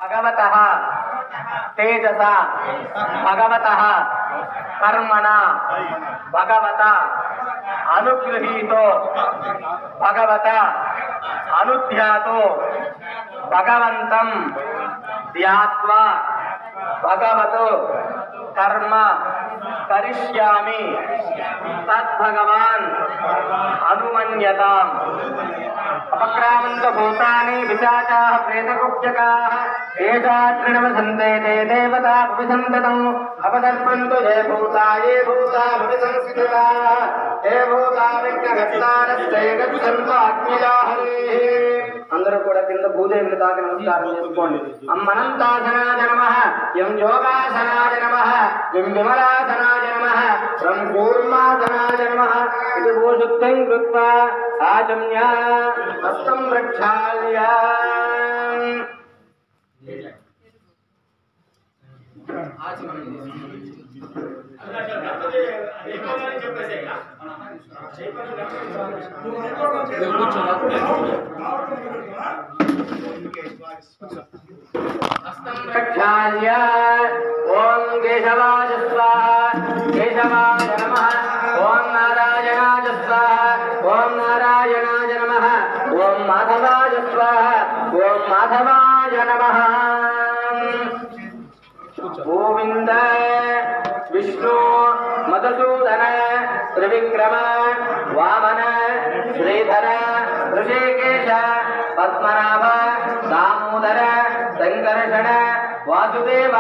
भगवतः तेजसा भगवतः कर्मणा भगवता अनुगृहीतो भगवता अनुध्यातो भगवन्तं ध्यात्वा भगवतो कर्म करिष्यामि तद्भगवान् अनुमन्यताम्। अपक्रामन्त भूतानि पिशाचाः प्रेतकुब्जकाः एषात्रिणवसन्ते ते देवता भविसन्ततम् अपसर्पन्तु ये भूता भविसंस्थिताः ये भूता विघ्नहर्तारस्ते गच्छन्तु अग्निजाहरेः। అందరూ కూడా కింద భూదేవిని తాకి నమస్కారం చేసుకోండి. అమ్మనంతాసనాయ నమః, యం యోగాసనాయ నమః, యం విమలాసనాయ నమః, రం కూర్మాసనాయ నమః. ఇది భూశుద్ధం కృత్వా ఆచమ్య హస్తం ప్రక్షాళ్య प्रक्षाल्य ओम केशवाय स्वाहा केशवाय नमः, ओम नारायणाय स्वाहा ओम नारायणाय नमः, ओम माधवाय स्वाहा ओम माधवाय नमः। गोविंद विष्णु मधुसूदन त्रिविक्रम वामन श्रीधर ऋषिकेश पद्मनाभ दामोदर संकर्षण वासुदेव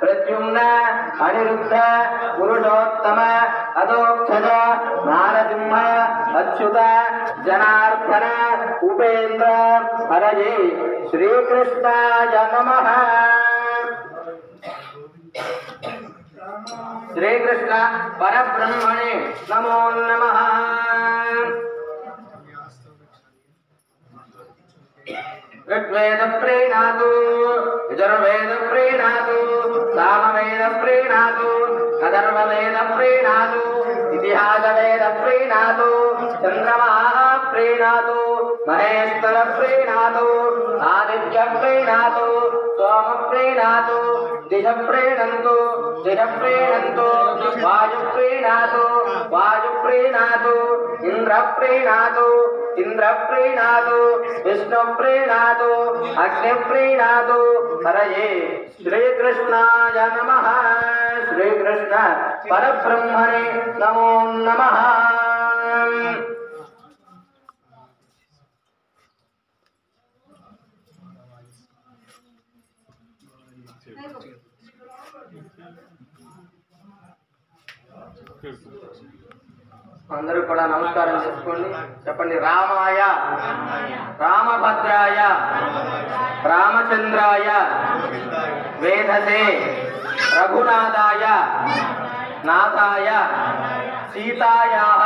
प्रद्युम्न अनिरुद्ध पुरुषोत्तम अधोक्षज नारसिंह अच्युत जनार्दन उपेन्द्र हरये श्रीकृष्णाय नमः। श्रीकृष्ण परब्रह्मणे नमो नमः। ऋग्वेद प्रीणातु यजुर्वेद प्रीणातु सामवेद प्रीणातु अथर्ववेद प्रीणातु इतिहासवेद प्रीणातु चन्द्रमा प्रीणातु महेश्वर प्रीणातु आदित्य प्रीणातु सोम प्रीणातु दिश प्रीणन्तु दिश प्रीणन्तु वायु प्रीणातु वायु प्रीणातु इंद्र प्रीणातु इंद्र प्रीणातु विष्णु प्रीणातु अग्नि प्रीणातु हरये श्रीकृष्णाय नमः। श्रीकृष्ण परब्रह्मणे नमो नमः। అందరూ కూడా నమస్కారం చేసుకోండి. చెప్పండి. రామాయ రామభద్రాయ రామచంద్రాయ వేధసే రఘునాథాయ నాథాయ సీతాయాః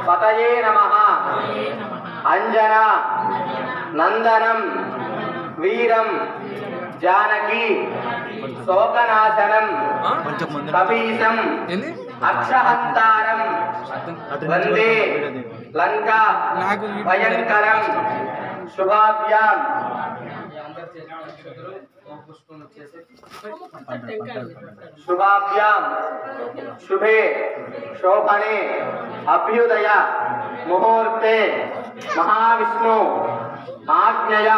పతయే నమః. అంజనా నందనం వీరం జానకి శోకనాశనం కపీశం అక్షహంతారం వందే లంకా భయంకరం శుభాభ్యాం. శుభాభ్యాం శుభే శోభనే అభ్యుదయ ముహూర్తే మహావిష్ణు ఆజ్ఞయ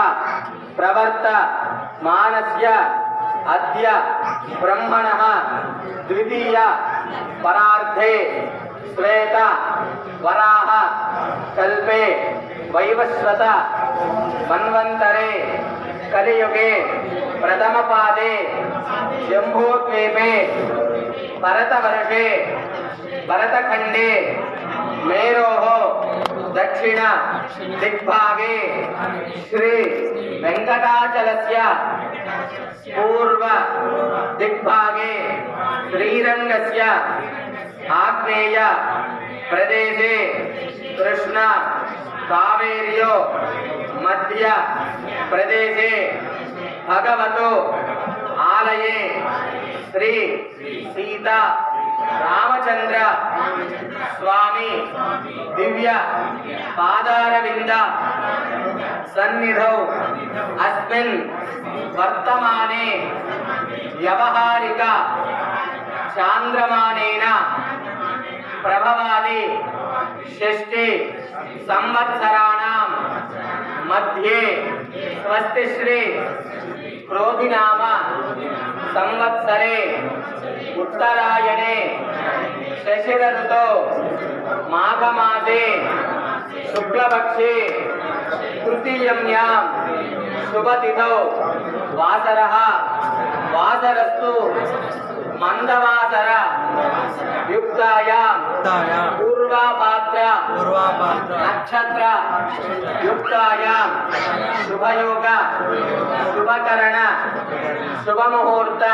ప్రవర్త మానస్య అద్య బ్రహ్మణః ద్వితీయ పరార్థే శ్వేత వరాహ కల్పే వైవస్వత మన్వంతరే కలియుగే ప్రథమ పాదే జంబూద్వీపే భరతవర్షే భరతఖండే మేరోః దక్షిణ దిగ్భాగే శ్రీ వెంకటాచలస్య పూర్వ దిగ్భాగే శ్రీరంగస్య ఆగ్నేయ ప్రదేశే కృష్ణ కావేర్యో మధ్య ప్రదేశే భగవతో ఆలయే శ్రీ సీతా రామచంద్ర స్వామి దివ్య పాదారవింద సన్నిధౌ అస్మిన్ వర్తమానే వ్యవహారిక చాంద్రమానేన ప్రభవాది షష్ఠి సంవత్సరాణం మధ్యే స్వస్తి శ్రీ క్రోధినామ సంవత్సరే ఉత్తరాయణే శశిర ఋతో మాఘమాసే శుక్లపక్షే తృతీయమ్యాం శుభతిథౌ వాసరః వాసరస్తు మందవాసర యుక్తాయాం పూర్వాభాద్ర నక్షత్ర యుక్తాయాం శుభయోగ శుభకరణ శుభముహూర్త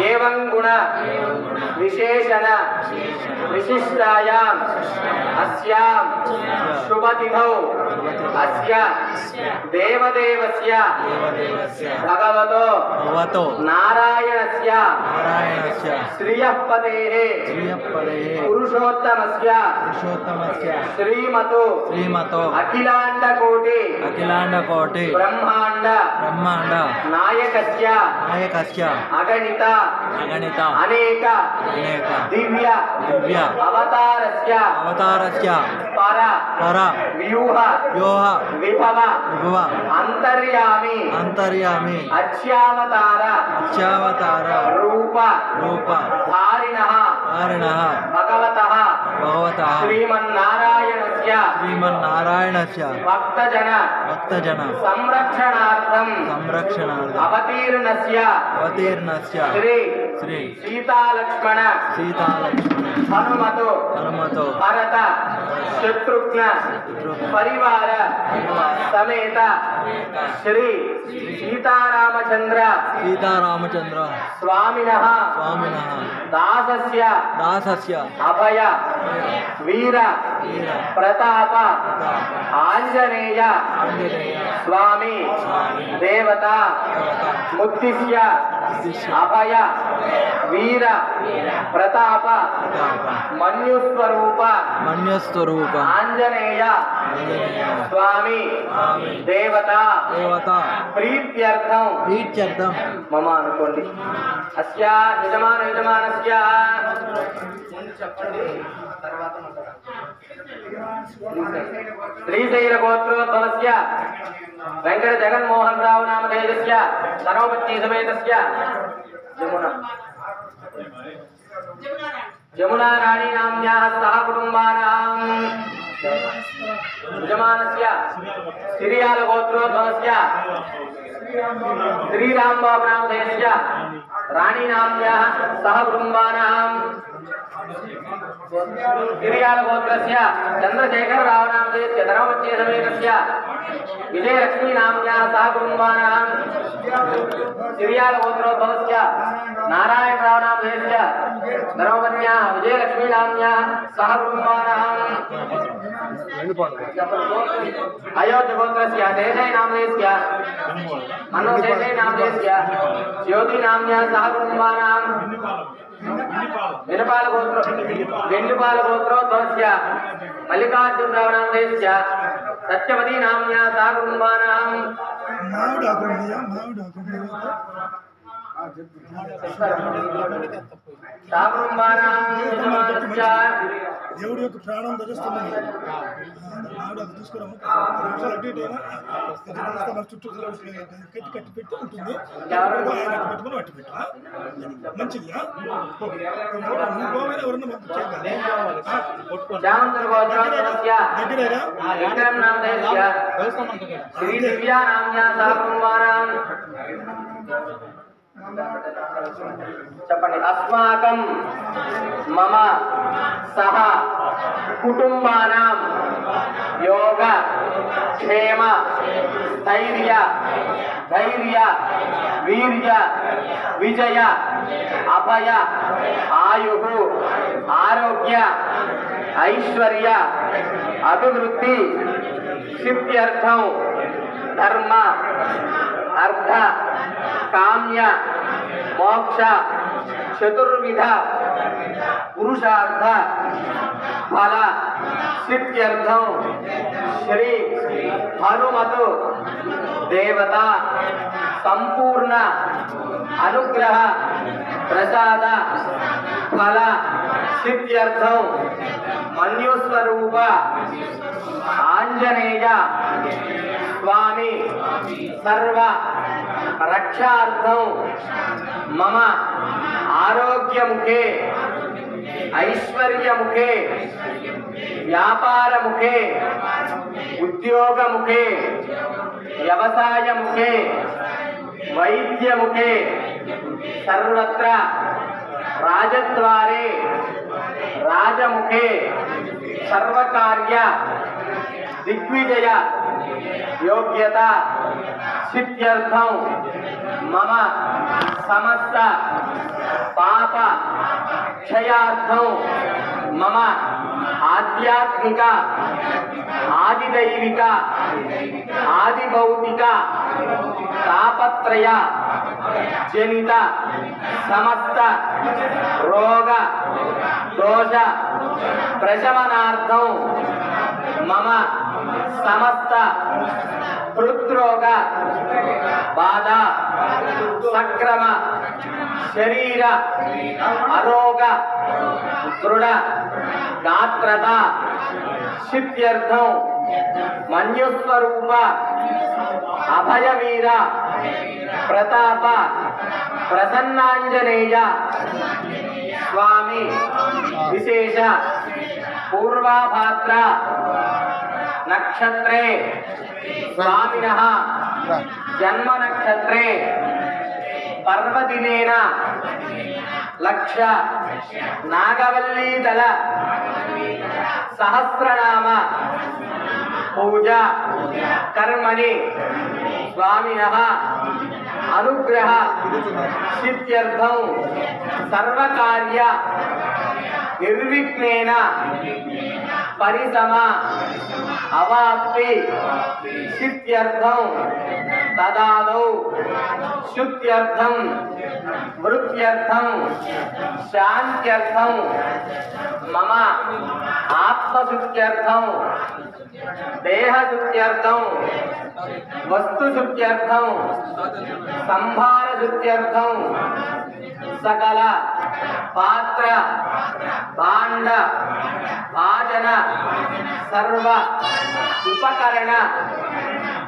ఏవం గుణ విశేషణ విశిష్టాయాం అస్యాం శుభతిథౌ అస్య దేవదేవస్య భగవతో నారాయణస్య శ్రియఃపదేః పురుషోత్తమస్య శ్రీమతో అఖిలాండకోటి బ్రహ్మాండ నాయకస్య అగణిత అనేక దివ్య అవతారస్య పర వ్యూహ విభవ అంతర్యామి అచ్యావతార రూప ధారిణః భగవతః శ్రీమన్నారాయణస్య భక్తజన సంరక్షణార్థం అవతీర్ణస్య శ్రీ సీతాలక్ష్మణ హనుమతో భరత శత్రుఘ్న పరివార సమేత శ్రీ సీతారామచంద్ర స్వామినః దాసస్య అభయ వీర ప్రతాప ఆంజనేయ స్వామి దేవత ముక్తిస్య అభయ వీర ప్రతాప మన్యుస్వరూప ఆంజనేయ స్వామి దేవత ప్రీత్యర్థం మమ అనుకోండి అస్య యజమానస్య చెప్పండి తర్వాత శ్రీశైల గోత్రోద్భవస్య వెంకట జగన్మోహన్ రావు నామధేయస్య ధర్మపత్ని సమేతస్య జమునా రాణి నామ్యాః సహ కుటుంబానాం యజమానస్య సిరియాల గోత్రోద్భవస్య శ్రీరాంబాబు నామధేయస్య రాణి నామ్యాః సహ కుటుంబానాం గిరియాల గోత్రస్య చంద్రశేఖర రావు నామధేయస్య ధర్మపత్ని సమేతస్య విజయలక్ష్మీ నామ్యాః సహ కుటుంబానాం గిరియాల గోత్రోద్భవస్య నారాయణ రావు నామధేయస్య ధర్మపత్న్యాః విజయలక్ష్మీ నామ్యాః సహ కుటుంబానాం అయోధ్య గోత్రస్య శేషై నామధేయస్య మనోశేషై నామధేయస్య జ్యోతి నామ్యాః సహ కుటుంబానాం వెండిపాల గోత్రోద్భవస్య మల్లికార్జున రావు నామధేయస్య సత్యవతి నామ్యాః సహ కుటుంబానాం దేవుడి యొక్క ప్రాణం ధరిస్తున్నాయి తీసుకురాము చుట్టూ కట్టి పెట్టి ఉంటుంది పెట్టుకుని అట్టి పెట్టు మంచిది చెప్పండి అస్మాకం మమ సహ కుటుంబానాం యోగ క్షేమ స్థైర్య వీర్య విజయ అభయ ఆయు ఆరోగ్య ఐశ్వర్య అభివృద్ధి సిద్ధ్యర్థం ధర్మ అర్థ కామ్య మోక్ష చతుర్విధ పురుషార్థ ఫల సిద్ధ్యర్థం శ్రీ హనుమతు దేవత సంపూర్ణ అనుగ్రహ ప్రసాద ఫల సిద్ధ్యర్థం మన్యుస్వరూప ఆంజనేయ స్వామి సర్వ రక్షార్థం మమ ఆరోగ్యముఖే ఐశ్వర్యముఖే వ్యాపారముఖే ఉద్యోగముఖే వ్యవసాయముఖే వైద్యముఖే సర్వత్ర రాజద్వారే రాజముఖే సర్వకార్య దిగ్విజయ యోగ్యత సిద్ధ్యర్థం మమ సమస్త పాప క్షయార్థం మమ ఆధ్యాత్మిక ఆదిదైవిక ఆదిభౌతిక తాపత్రయ జనిత సమస్త రోగ దోష ప్రశమనార్థం మమ సమస్త హృద్రోగ బాధ సక్రమ శరీర అరోగ దృఢ గాత్రత సిద్ధ్యర్థం మన్యుస్వరూప అభయవీర ప్రతాప ప్రసన్నాంజనేయ స్వామి విశేష పూర్వాభాద్ర నక్షత్రే స్వామినః జన్మ నక్షత్రే పర్వదినేన లక్ష నాగవల్లీదళ సహస్రనామ పూజ కర్మణి స్వామినః అనుగ్రహ సిద్ధ్యర్థం సర్వకార్య నిర్విఘ్నేన పరిసమ అవాప్తి సిద్ధ్యర్థం తదాదౌ శుద్ధ్యర్థం వృత్త్యర్థం శాంత్యర్థం మమ ఆత్మశుద్ధ్యర్థం దేహశుద్ధ్యర్థం వస్తుశుద్ధ్యర్థం సంభారశుద్ధ్యర్థం సకల పాత్ర భాండ భాజన సర్వ ఉపకరణ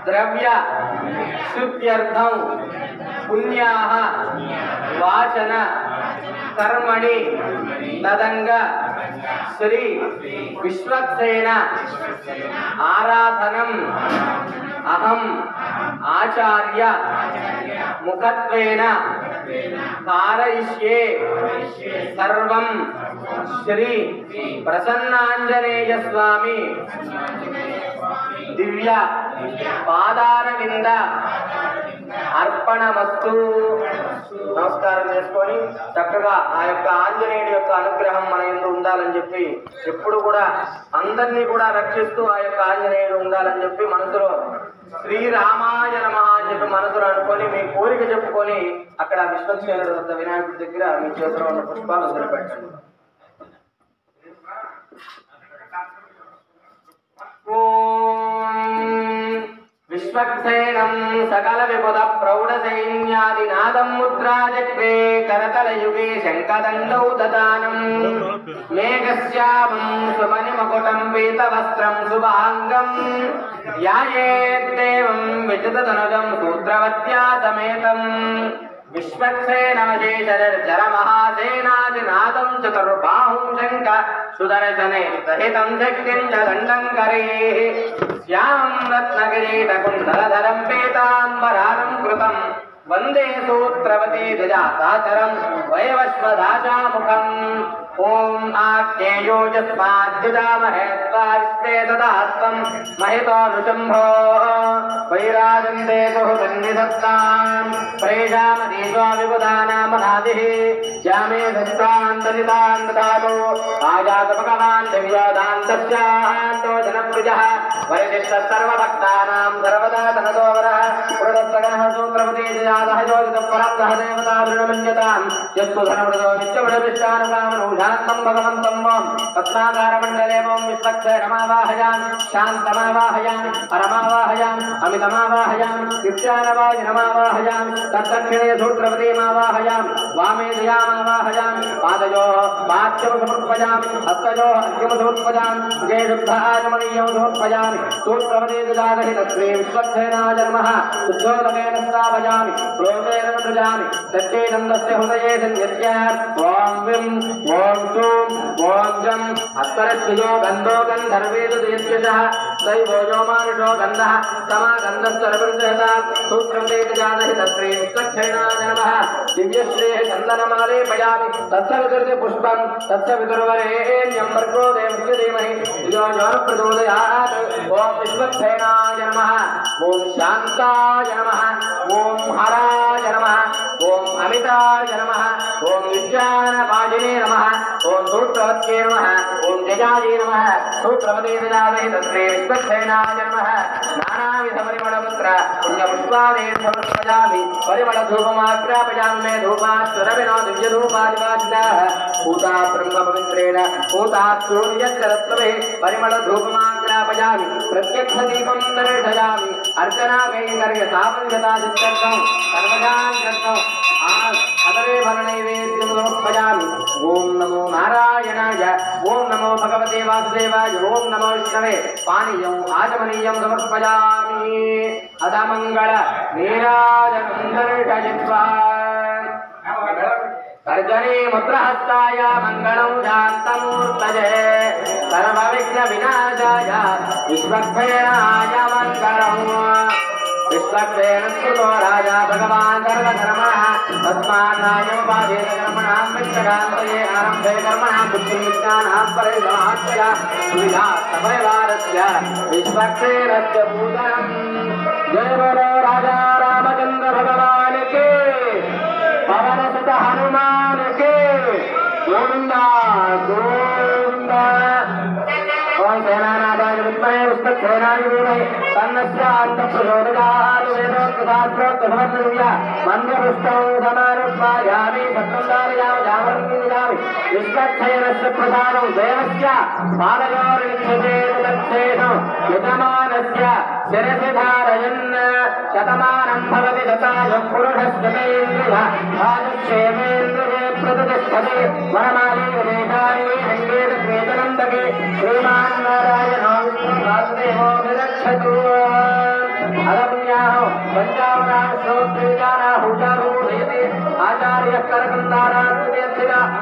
ద్రవ్య శుద్ధ్యర్థం పుణ్యాః వాచన కర్మణి తదంగ శ్రీ విశ్వక్సేన ఆరాధనం అహం ఆచార్య ముఖత్వేన కారయిష్యే సర్వం శ్రీ ప్రసన్నాంజనేయ స్వామి దివ్య పాదారవింద అర్పణమస్తు. నమస్కారం చేసుకొని చక్కగా ఆ యొక్క ఆంజనేయుడి యొక్క అనుగ్రహం మన యందు ఉండాలని చెప్పి ఎప్పుడు కూడా అందరినీ కూడా రక్షిస్తూ ఆ యొక్క ఆంజనేయుడు ఉండాలని చెప్పి మనసులో శ్రీరామాయ నమః అని చెప్పి మనసులో అనుకొని మీ కోరిక చెప్పుకొని అక్కడ విశ్వక్సేనుడి వద్ద వినాయకుడి దగ్గర మీ చేతిలో ఉన్న పుష్పాలు వదిలిపెట్టండి. విశ్వక్సేనం సకల విపద ప్రౌఢ సైన్యాదినాదం ముద్రాజగ్వే కరతలయుగే శంఖదండౌ దదానం మేఘశ్యామం సుమణిమకుటం పీతవస్త్రం శుభాంగం ధ్యాయేత్తేవం విజితతనుజం సూత్రవత్యా సమేతం విశ్వక్సేనమశేషర మహాసేనాదినాదం చతుర్బాహుం శంఖ సుదర్శనే సహితం శక్తిం చ దండం కరేః శ్యామం రత్నకిరీటకుండలధరం పీతాంబరారం కృతం వందే సూత్రవతి ధ్వజాసాచరం వయవశ్వదాచాముఖం ओम आज्ञेयोजस्माद्युजामहे त्वास्ते तदास्तं महितोऽनुशम्भो वैराजन्ते बहुतन्निधत्तां प्रेषामदीशो विबुधानामनादिः यामे दत्तान्तरितान् ददातु आजात भगवान् दिव्योदान्तस्यान्तो जनप्रियः वरिदिष्टः सर्वभक्तानां सर्वदा तनतोवरः पुरदत्तगणः सूत्रपति जातः योगितः पराब्धः देवता वृणमन्यतां यस्तु धनवृतो नित्यवृणविष्टानुकामनौषान्तं भगवन्तं वां रत्नाकारमण्डले वां विश्वक्षयनमावाहयामि शान्तमावाहयामि परमावाहयामि अमितमावाहयामि नित्यानवाजिनमावाहयामि तत्दक्षिणे सूत्रपतिमावाहयामि वामे दयामावाहयामि पादयोः पाद्यं समर्पयामि हस्तयोः अर्घ्यं समर्पयामि जय शुद्धाचमनीयं समर्पयामि सूत्रपति ददादहितश्री विश्वक्षयनाय नमः शुद्धोदकेन स्थापयामि प्रोतेन सृजामि तच्चैनन्दस्य हृदये सन्यस्य ॐ विं ॐ सूं ॐ जं अत्तरश्रियो गन्धो गन्धर्वेदुदयस्यः दैवो मानुषो गन्धः समागन्धस्वरवृन्दः सूत्रपति ददादहितश्री विश्वक्षयनाय नमः दिव्यश्रेः चन्दनमालेपयामि तस्य विदुर्ति पुष्पं तस्य विदुर्वरेण्यं भर्गो देवस्य धीमहि धियो यो न प्रचोदयात् ॐ विश्वक्षयनाय नमः ॐ शान्ताय नमः ॐ हराय नमः ॐ अमिताय नमः ॐ विज्ञानपाजिने नमः ॐ सूत्रवत्ये नमः ॐ जयाये नमः सूत्रपते ददादहितश्री विश्वक्षयनाय नमः नानाविधपरिमलपुत्र पुण्यपुष्पादेन समर्पयामि परिमलधूपमाग्रापयामि मे धूपाश्वरविनो दिव्यधूपादिवादिताः भूता ब्रह्मपवित्रेण भूता सूर्यश्चरत्वभिः परिमलधूपमाग्रापयामि प्रत्यक्षदीपं दर्शयामि अर्चनाकैकर्य सामन्यतादित्यर्थं सर्वजान्यर्थम् अदरे फलनैवेद्यं समर्पयामि ॐ नमो नारायणाय ॐ नमो भगवते वासुदेवाय ॐ नमो विष्णवे पानीयं आचमनीयं समर्पयामि अदमङ्गल नीराजनं दर्शयित्वा तर्जनी मुद्रहस्ताय मङ्गलं शान्तमूर्तये सर्वविघ्नविनाशाय विश्वक्षयनाय मङ्गलम् विश्वक्षेण स्तुतो राजा भगवान् सर्वधर्मः तस्मान्नायोपादेन कर्मणां वित्तकान्तये आरम्भे कर्मणां बुद्धिं विज्ञानां परे समाश्रया सुविधा समयवारस्य विश्वक्षेणस्य पूजनम् जय बोलो राजा रामचन्द्र भगवान् के पवन सुत हनुमान के गोविंदा गोविंदा ओम सेनानादाय विद्महे विष्णुक्षयनाय धीमहि तन्नः प्रचोदयात् वेदोक्तशास्त्रोक्तसमन्वय मन्त्रपुष्पं समारोपयामि सत्सङ्गारयामि जागरणीयामि विश्वक्षयनस्य प्रधानं देवस्य पादयोर्निक्षते तच्छेषु यजमानस्य शिरसि धारयन् शतमानं भवति शतायुः पुरुषस्यतेन्द्रियः आयुष्येवेन्द्रिये प्रतिष्ठते वनमालीयदेशानि सङ्गीतवेदनन्दके श्रीमान् नारायणो विष्णुवासुदेवो विरक्षतु अरम्याहो पंचावनाश्रोत्रीजानाहुजारूढयति आचार्यः करकन्दारास्तिः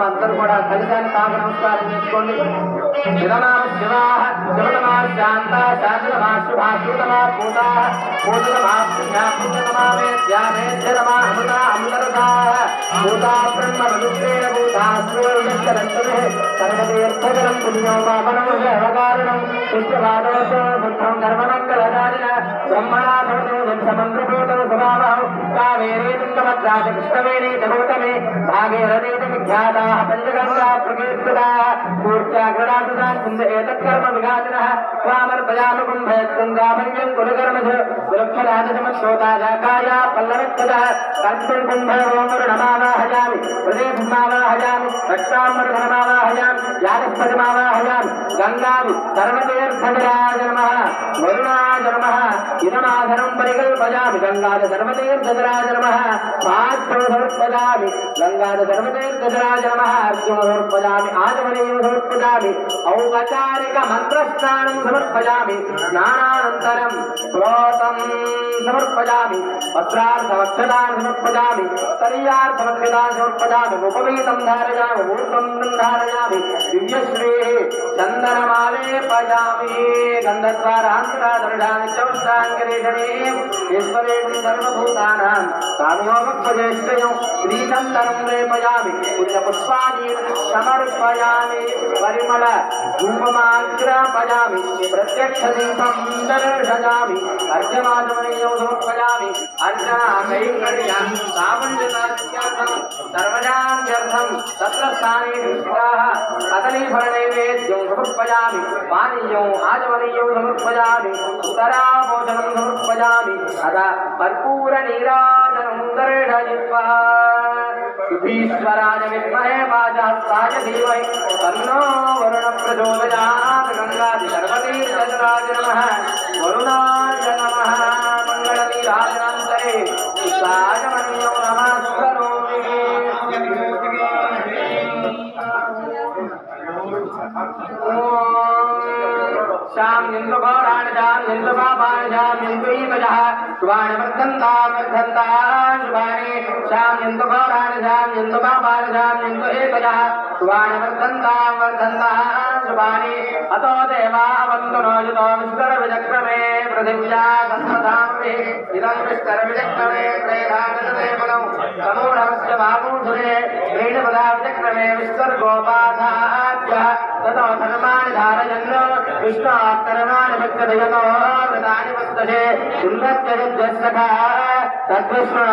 मंत्र కూడా కలిసాని తాగ నమస్కారం చేసుకోండి శివమా శివాః శివతమా శాంతా శాంతమా శుభా శుభతమా పూతా పూతమా పుణ్యా పుణ్యతమా వేద్యా వేద్యతమా అమృతా అమృతరసాః పూతా బ్రహ్మ విదుఃఖేన పూతా సూర్యశ్చరంతమే సర్వతీర్థకరం పుణ్యో పావనం సర్వకారణం పుష్పవాదోతో సుఖం ధర్మమంగళదారిణ బ్రహ్మణా భవతో సమంత్రభూతో స్వభావః కావేరీ తుంగభద్రాచ కృష్ణవేణీ చమూతమే భాగీరథీ విఖ్యాతాः పంచగంగా ప్రకీర్తితాः కూర్చాగ్రదాసుదాన్ కుంద ఏతత్కర్మ విఘాతినः స్వామర్పయామి కుంభయత్కుంగాభంజం కులకర్మసు సురక్షరాజసమశ్రోతాజాకాయ పల్లవక్షదः కర్తం కుంభయోమరుణమావాహయామి ప్రదేశమావాహయామి రక్తామృతనమావాహయామి యాగస్పతిమావాహయామి గంగామి సర్వతీర్థజరాయ నమః వరుణాయ నమః ఇదమాధనం పరికల్పయామి గంగాద సర్వతీర్థజరాయ నమః పాత్రం సమర్పయామి గంగాద సర్వతీర్థజరాయ నమః అర్ఘ్యం సమర్పయామి ఆచమనీయం సమర్పయామి ఔపచారిక మంత్రస్నానం సమర్పయామి స్నానానంతరం ప్రోతం సమర్పయామి వస్త్రార్థవక్షదాన్ సమర్పయామి తరీయార్థవక్షదాన్ సమర్పయామి ఉపవీతం ధారయామి ఊర్ధ్వం ధారయామి దివ్యశ్రీ చందనమాలేపయామి గంధద్వారాంతరాదర్శాని చౌష్టాంగరేషణే ఈశ్వరేణి సర్వభూతానాం సామయోగ पुष्पजेष्टयं श्रीचन्दनं लेपयामि पुण्यपुष्पाणि समर्पयामि परिमल धूपमाग्रापयामि प्रत्यक्षदीपं दर्शयामि अर्घ्यमाचमनीयं समर्पयामि अर्चना कैङ्कर्या सामञ्जनार्थं सर्वजान्यर्थं तत्र स्थाने स्थिताः कदलीफलनैवेद्यं समर्पयामि पानीयम् आचमनीयं समर्पयामि उत्तराभोजनं समर्पयामि अथ कर्पूरनीराजनं दर्शयित्वा ईश्वराय विद्महे वाजास्ताय धीमहि तन्नो वरुणः प्रचोदयात् गङ्गाधिसर्वतीर्थजलाय नमः वरुणाय नमः मङ्गलनीराजनान्तरे सायमन्यो नमस्करोमि श्याम निंदु गौराण श्याम निंदु बाबाण श्याम निंदु ईमजः शुभानि वर्धन्ता शुभानि श्याम निंदु गौराण श्याम निंदु बाबाण श्याम निंदु ईमजः शुभानि वर्धन्ता शुभानि अतो देवा वन्दनो युतो विष्कर विचक्रमे पृथिव्या तस्मधामि इदं विष्कर विचक्रमे त्रैधानदेवनं समूढस्य वामूढुरे त्रीणिपदा विचक्रमे विष्कर्गोपाधाभ्यः ततो धर्माणि धारयन् विष्णोत्तरमाणि भक्तदयतो वृतानि वस्तशे इन्द्रस्य युद्धस्तथा तद्विष्णुः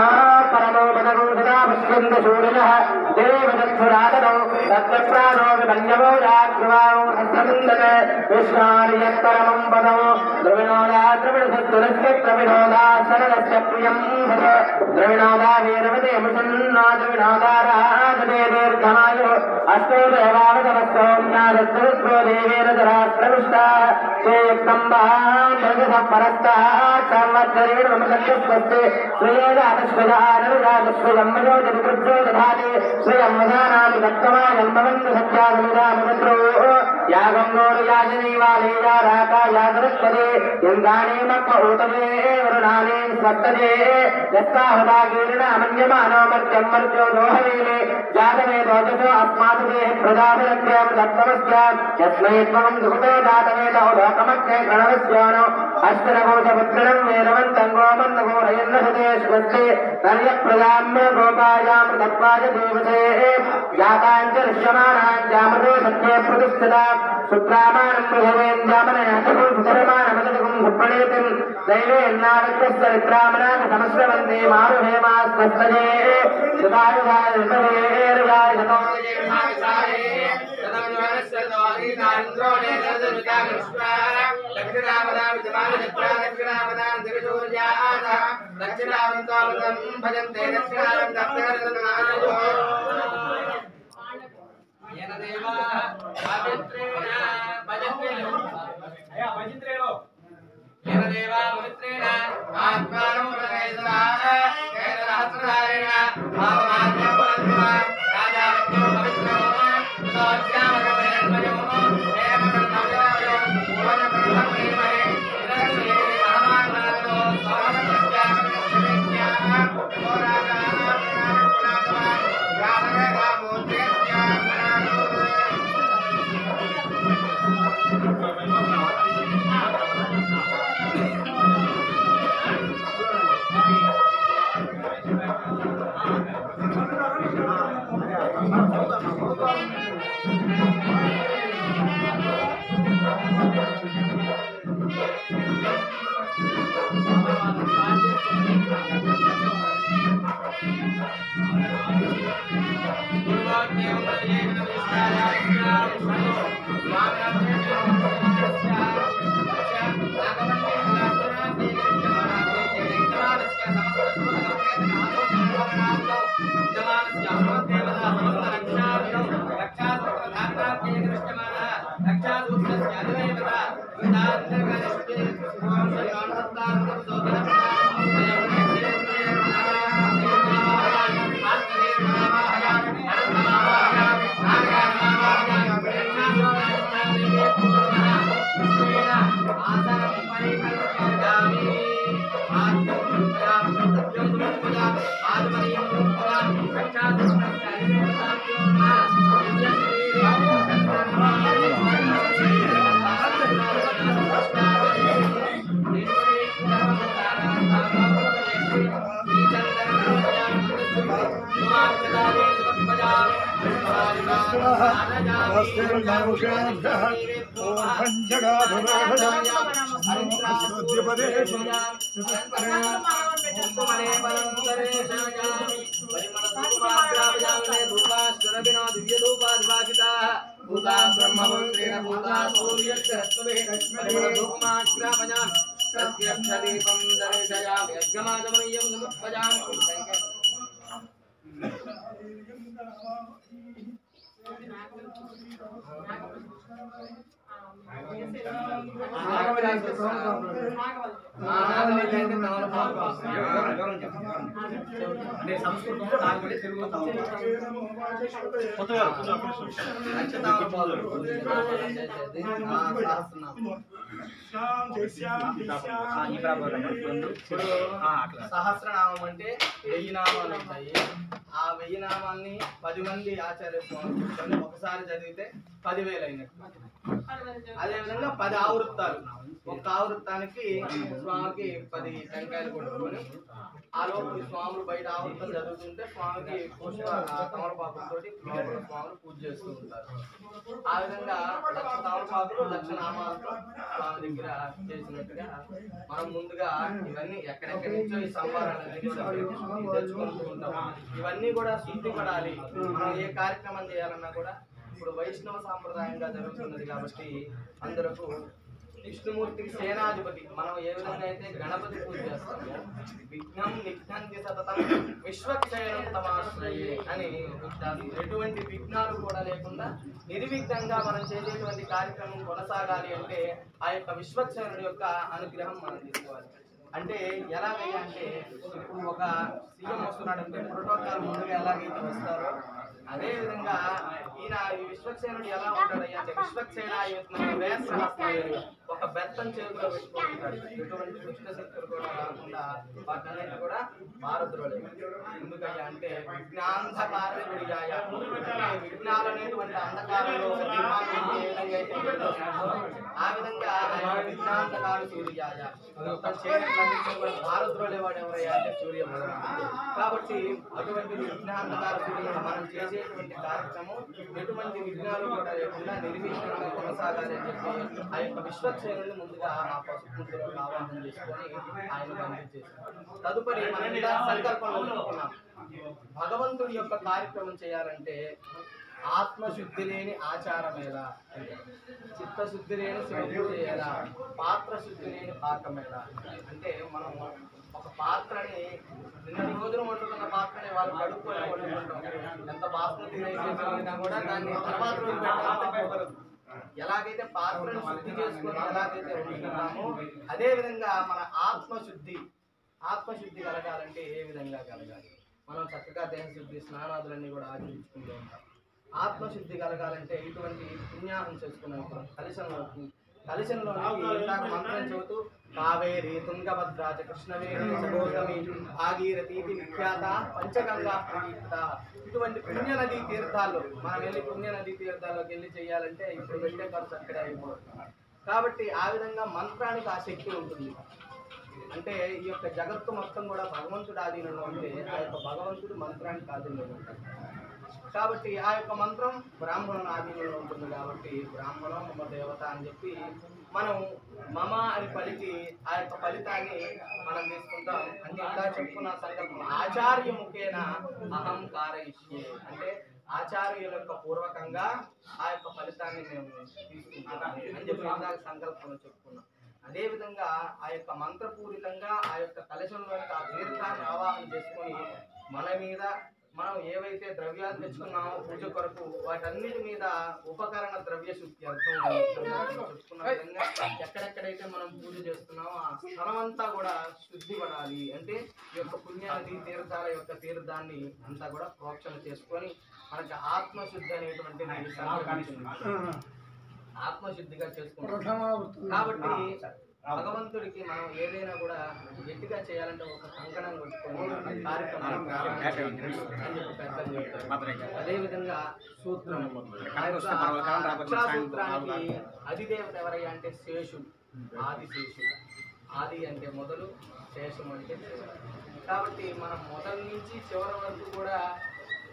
परमो पदगुंसदा पुष्यन्तशूलिनः देवदक्षुरादनौ तद्विप्राणो विमन्यवो याग्रवाणो हस्तमिन्दते विष्णोर्यत्परमं पदौ द्रविणोदा द्रविणसत्तुरस्य द्रविणोदा सरलस्य प्रियं भज द्रविणोदा वीरवते मुषन्ना द्रविणोदा राजते दीर्घमायुः अष्टो देवावतवस्तोम्यादस्तुस्वो देवेरधरास्त्रविष्टा ते युक्तम्बान् जगसपरस्ताः संवत्सरेण ममसत्यस्वस्ते श्रेयजातश्वजानरुजातश्वयं मयोजनिकृभ्यो दधाति श्रियं वधानां दत्तमायं भवन्तु सत्यासमिदामगत्रो यागं नोर्याजनीवाले याराका यागरुष्पदे इन्द्राणि मक्महूतवे वरुणानि स्वस्तदे यत्ताहुदागीर्णा मन्यमानो मर्त्यं मर्त्यो दोहवेले जातवे दोजसो अस्मादुदेः प्रजाभिरक्ष्यं दत्तमस्यां यस्मै त्वं सुखतो जातवेद लोकमग्ने प्रणवस्यानो अष्टनकोशपुत्रणं वेदवन्तं गोमन्दघोरयन्नसते स्वस्ते तर्यप्रजाम्य गोपायां दत्वाय देवसे जाताञ्चर्ष्यमाणाञ्जामते सत्ये प्रतिष्ठितां सुत्रामाणं पृथिवेन्द्यामनयातकुं सुधर्माणमदकुं सुप्रणीतिं दैवेन्नावत्यस्तरित्रामनाथ समस्रवन्दे मारुहेमास्तस्तये सुतायुधाय ऋतवेर्याय ప్రత్యక్షదీపం దర్శయామి యజ్ఞమాదమనీయం సమర్పయామి. సహస్రనామం అంటే 1000 నామాలు ఉంటాయి. ఆ 1000 నామాల్ని 10 మంది ఆచార్య స్వామి ఒకసారి చదివితే 10,000 అయినట్టు. అదేవిధంగా 10 ఆవృత్తాలు, ఒక్క ఆవృత్తానికి స్వామికి 10 టెంకాయలు కొట్టుకొని ఆ లోపల స్వాములు బయట ఆవృత్తం చదువుతుంటే స్వామికి పుష్ప తమలపాకులతో స్వాములు పూజ చేస్తూ ఉంటారు. ఆ విధంగా 1,00,000 తమలపాకులు 1,00,000 నామాలతో స్వామి దగ్గర చేసినట్టుగా మనం ముందుగా ఇవన్నీ ఎక్కడెక్కడి నుంచో ఈ సంభారాన్ని తెచ్చుకుంటూ ఉంటాం. ఇవన్నీ కూడా శుద్ధి పడాలి. మనం ఏ కార్యక్రమం చేయాలన్నా కూడా ఇప్పుడు వైష్ణవ సాంప్రదాయంగా జరుగుతున్నది కాబట్టి అందరకు విష్ణుమూర్తికి సేనాధిపతి. మనం ఏ విధంగా అయితే గణపతి పూజ చేస్తామో విఘ్నం నిఘ్నంతి సతతం విశ్వక్షయనం తమాశ్రయే అని ఎటువంటి విఘ్నాలు కూడా లేకుండా నిర్విఘ్నంగా మనం చేసేటువంటి కార్యక్రమం కొనసాగాలి అంటే ఆ యొక్క విశ్వక్షయుడి యొక్క అనుగ్రహం మనం తీసుకోవాలి. అంటే ఎలాగయ్యా అంటే ఇప్పుడు ఒక సీఎం వస్తున్నాడంటే ప్రోటోకాల్ ముందుగా ఎలాగైతే వస్తారో అదే విధంగా ఈయన ఈ విశ్వక్సేనుడు ఎలా ఉంటాడయ్యా అంటే విశ్వక్సేన ఒక బెత్తం చేతిలో పెట్టుకుంటాడు. ఎటువంటి దుష్ట శక్తులు కూడా రాకుండా వాటిని కూడా భారద్రోళి. ఎందుకయ్యా అంటే విజ్ఞాంధకార్యాయ విఘ్నాలు అనేటువంటి అంధకారంలో ఏ విధంగా అయితే ఆ విధంగా ఆయన విజ్ఞాంధకారు సూర్యాయ భారద్రోళి వాడు ఎవరయ్యా అంటే సూర్య భగవానుడు. కాబట్టి అటువంటి విజ్ఞాంధకార సూర్యుడు మనం చేసేటువంటి కార్యక్రమం ఎటువంటి విఘ్నాలు కూడా లేకుండా నిర్విఘ్నంగా కొనసాగాలి అని చెప్పి ఆ యొక్క విశ్వక్షేణుని ముందుగా ఆ పసుపు ముద్రలో ఆవాహన చేసుకొని ఆయన పంపించేసారు. తదుపరి మనం ఇలా సంకల్పంలో అనుకున్నాం భగవంతుడి యొక్క కార్యక్రమం చేయాలంటే ఆత్మశుద్ధి లేని ఆచారం ఎలా, చిత్తశుద్ధి లేని శివపూజ ఎలా, పాత్ర శుద్ధి లేని పాకం ఎలా. అంటే మనం ఒక పాత్రని నిన్న రోజున వండుకున్న పాత్రని వాళ్ళు కడుక్కొని వండుకుంటాం. ఎంత బాస్మతి రైస్ అయినా కూడా దాన్ని తర్వాత రోజు పెట్టాలంటే కుదరదు. ఎలాగైతే పాత్రను శుద్ధి చేసుకొని ఎలాగైతే వండుకుంటామో అదే విధంగా మన ఆత్మశుద్ధి కలగాలంటే ఏ విధంగా కలగాలి. మనం చక్కగా దేహశుద్ధి స్నానాదులన్నీ కూడా ఆచరించుకుంటూ ఉంటాం. ఆత్మశుద్ధి కలగాలంటే ఇటువంటి పుణ్యాహం చేసుకున్నాం. కలిశంలో మంత్రం చదువుతూ కావేరి తుంగభద్రాచ కృష్ణవేణి సగోతమి భాగీరథీతి విఖ్యాత పంచగంగా ప్రదీప్త. ఇటువంటి పుణ్యనదీ తీర్థాల్లో మనం వెళ్ళి పుణ్యనదీ తీర్థాల్లోకి వెళ్ళి చేయాలంటే ఇప్పుడు వెళ్ళే ఖర్చు అక్కడే అయిపోతుంది. కాబట్టి ఆ విధంగా మంత్రానికి ఆ శక్తి ఉంటుంది. అంటే ఈ యొక్క జగత్తు మొత్తం కూడా భగవంతుడు ఆధీనంలో ఉంటే ఆ యొక్క భగవంతుడు మంత్రానికి ఆధీనంలో ఉంటాడు. కాబట్టి ఆ యొక్క మంత్రం బ్రాహ్మణుల ఆధీనంలో ఉంటుంది. కాబట్టి బ్రాహ్మణం మమ దేవత అని చెప్పి మనం మమ అని పలికి ఆ యొక్క ఫలితాన్ని మనం తీసుకుంటాం. అంటే ఇలా చెప్పుకున్న సంకల్పం ఆచార్య ముఖేన అహం కారయిష్యే అంటే ఆచార్యుల యొక్క పూర్వకంగా ఆ యొక్క ఫలితాన్ని మేము తీసుకుంటాం అని చెప్పి ఇందాక సంకల్పంలో చెప్పుకున్నాం. అదేవిధంగా ఆ యొక్క మంత్రపూరితంగా ఆ యొక్క కలశంలో ఆ తీర్థాన్ని ఆవాహన చేసుకొని మన మీద మనం ఏవైతే ద్రవ్యాలు తెచ్చుకున్నామో పూజ కొరకు వాటన్నిటి మీద ఉపకరణ ద్రవ్య శుద్ధి అర్థం చెప్పుకున్న విధంగా ఎక్కడెక్కడైతే మనం పూజ చేస్తున్నామో ఆ స్థలం అంతా కూడా శుద్ధి పడాలి. అంటే ఈ యొక్క పుణ్యాది తీర్థాల యొక్క తీర్థాన్ని అంతా కూడా ప్రోక్షణ చేసుకొని మనకి ఆత్మశుద్ధి అనేటువంటిది ఆత్మశుద్ధిగా చేసుకుంటాం. కాబట్టి భగవంతుడికి మనం ఏదైనా కూడా గట్టిగా చేయాలంటే ఒక కంకణం కొట్టుకొని కార్యక్రమం అదేవిధంగా సూత్రం సూత్రానికి అధిదేవత ఎవరయ్యా అంటే శేషుడు, ఆదిశేషుడు. ఆది అంటే మొదలు, శేషం అంటే చివరి. కాబట్టి మనం మొదటి నుంచి చివరి వరకు కూడా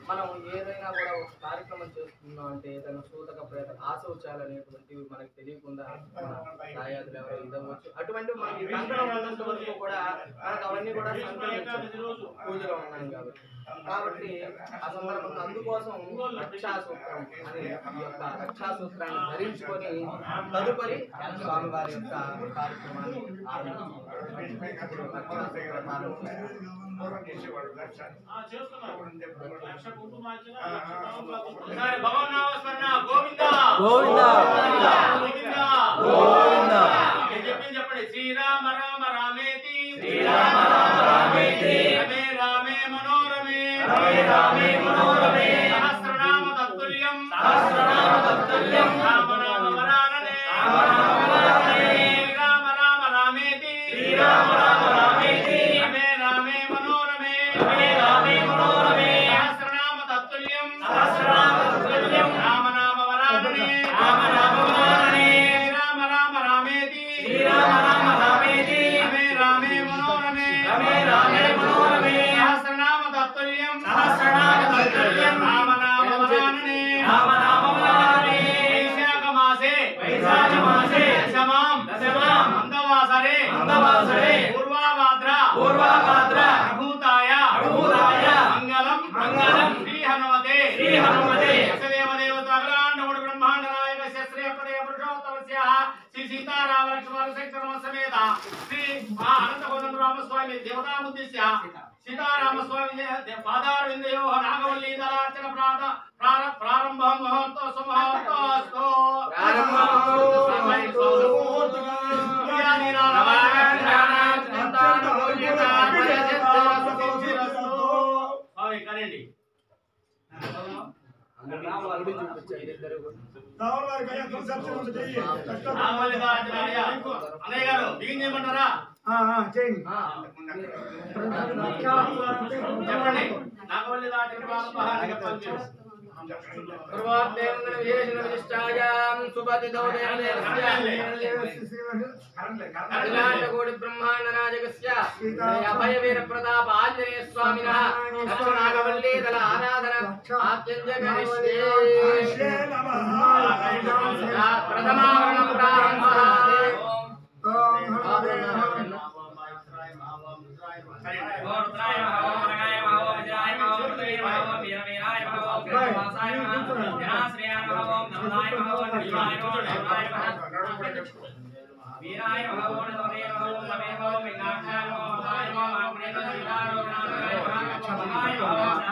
మనం ఏదైనా కూడా ఒక కార్యక్రమం చేస్తున్నాం అంటే ఏదైనా సూతక ప్రేత ఆశౌచాలు అనేటువంటివి మనకు తెలియకుండా దాయాదులు ఎవరో ఇదవచ్చు. అటువంటి మనకి కంకణం ఉన్నంత వరకు కూడా మనకు అవన్నీ కూడా సంక్రమించవచ్చు పూజలో ఉన్నాం కాబట్టి ఆ సందర్భంగా అందుకోసం రక్షాసూత్రం అనే ఈ యొక్క రక్షాసూత్రాన్ని ధరించుకొని తదుపరి స్వామివారి యొక్క కార్యక్రమాన్ని చెప్పండి. శ్రీరామ రామ రామేతి శ్రీరామ రామ రామేతి రమే రామే మనోరమే రమే రామే మనోరమే సహస్రనామ తత్తుల్యం సహస్రనామ తత్తుల్యం రామ రామ వరాననే రామ రామ వరాననే శ్రీరామ రామ రామేతి శ్రీరామ రామ రామేతి రమే రామే మనోరమే రమే రామే మనోరమే సహస్రనామ తత్తుల్యం సహస్రనామ తత్తుల్యం రామ నామ వరాననే రామ నామ వరాననే శ్రీరామ రామ రామేతి శ్రీరామ రామ రామేతి రమే రామే మనోరమే రమే రామే మనోరమే సహస్రనామ తత్తుల్యం సహస్రనామ తత్తుల్యం రామ నామ వరాననే రామ నామ వరాననే వైశాఖ మాసే దశమాం మందవాసరే పూర్వాభాద్ర ప్రభూతాయ మంగళం శ్రీ హనుమతే దేవదేవతాగ్రాండముడు బ్రహ్మాండ నాయకస్య శ్రీపదే పురుషోత్తమస్య శ్రీ సీతారామ లక్ష్మణ శంకర సమేత శ్రీ అనంతకోదండ రామస్వామి దేవతాముద్దిశ్య సీతారామస్వామి పాదారవిందయో నాగవల్లి దళార్చన ప్రారంభం ముహూర్తోస్తు కనండి. అన్నయ్య గారు బిగిన్ చేయమంటారా? చెప్పండి. నాగవల్లి దాటి బ్రహ్మాండ నాయకస్య అభయవీర ప్రతాప ఆంజనేయ స్వామినః నాగవల్లి దళ ఆరాధన ఆత్యంజగరిష్టే ప్రథమావరణం ప్రారంభః. వీరాయ భగవాన్ తమేవ భగవాన్ తమేవ వినాశాయ భగవాన్ మామృత శ్రీరామ భగవాన్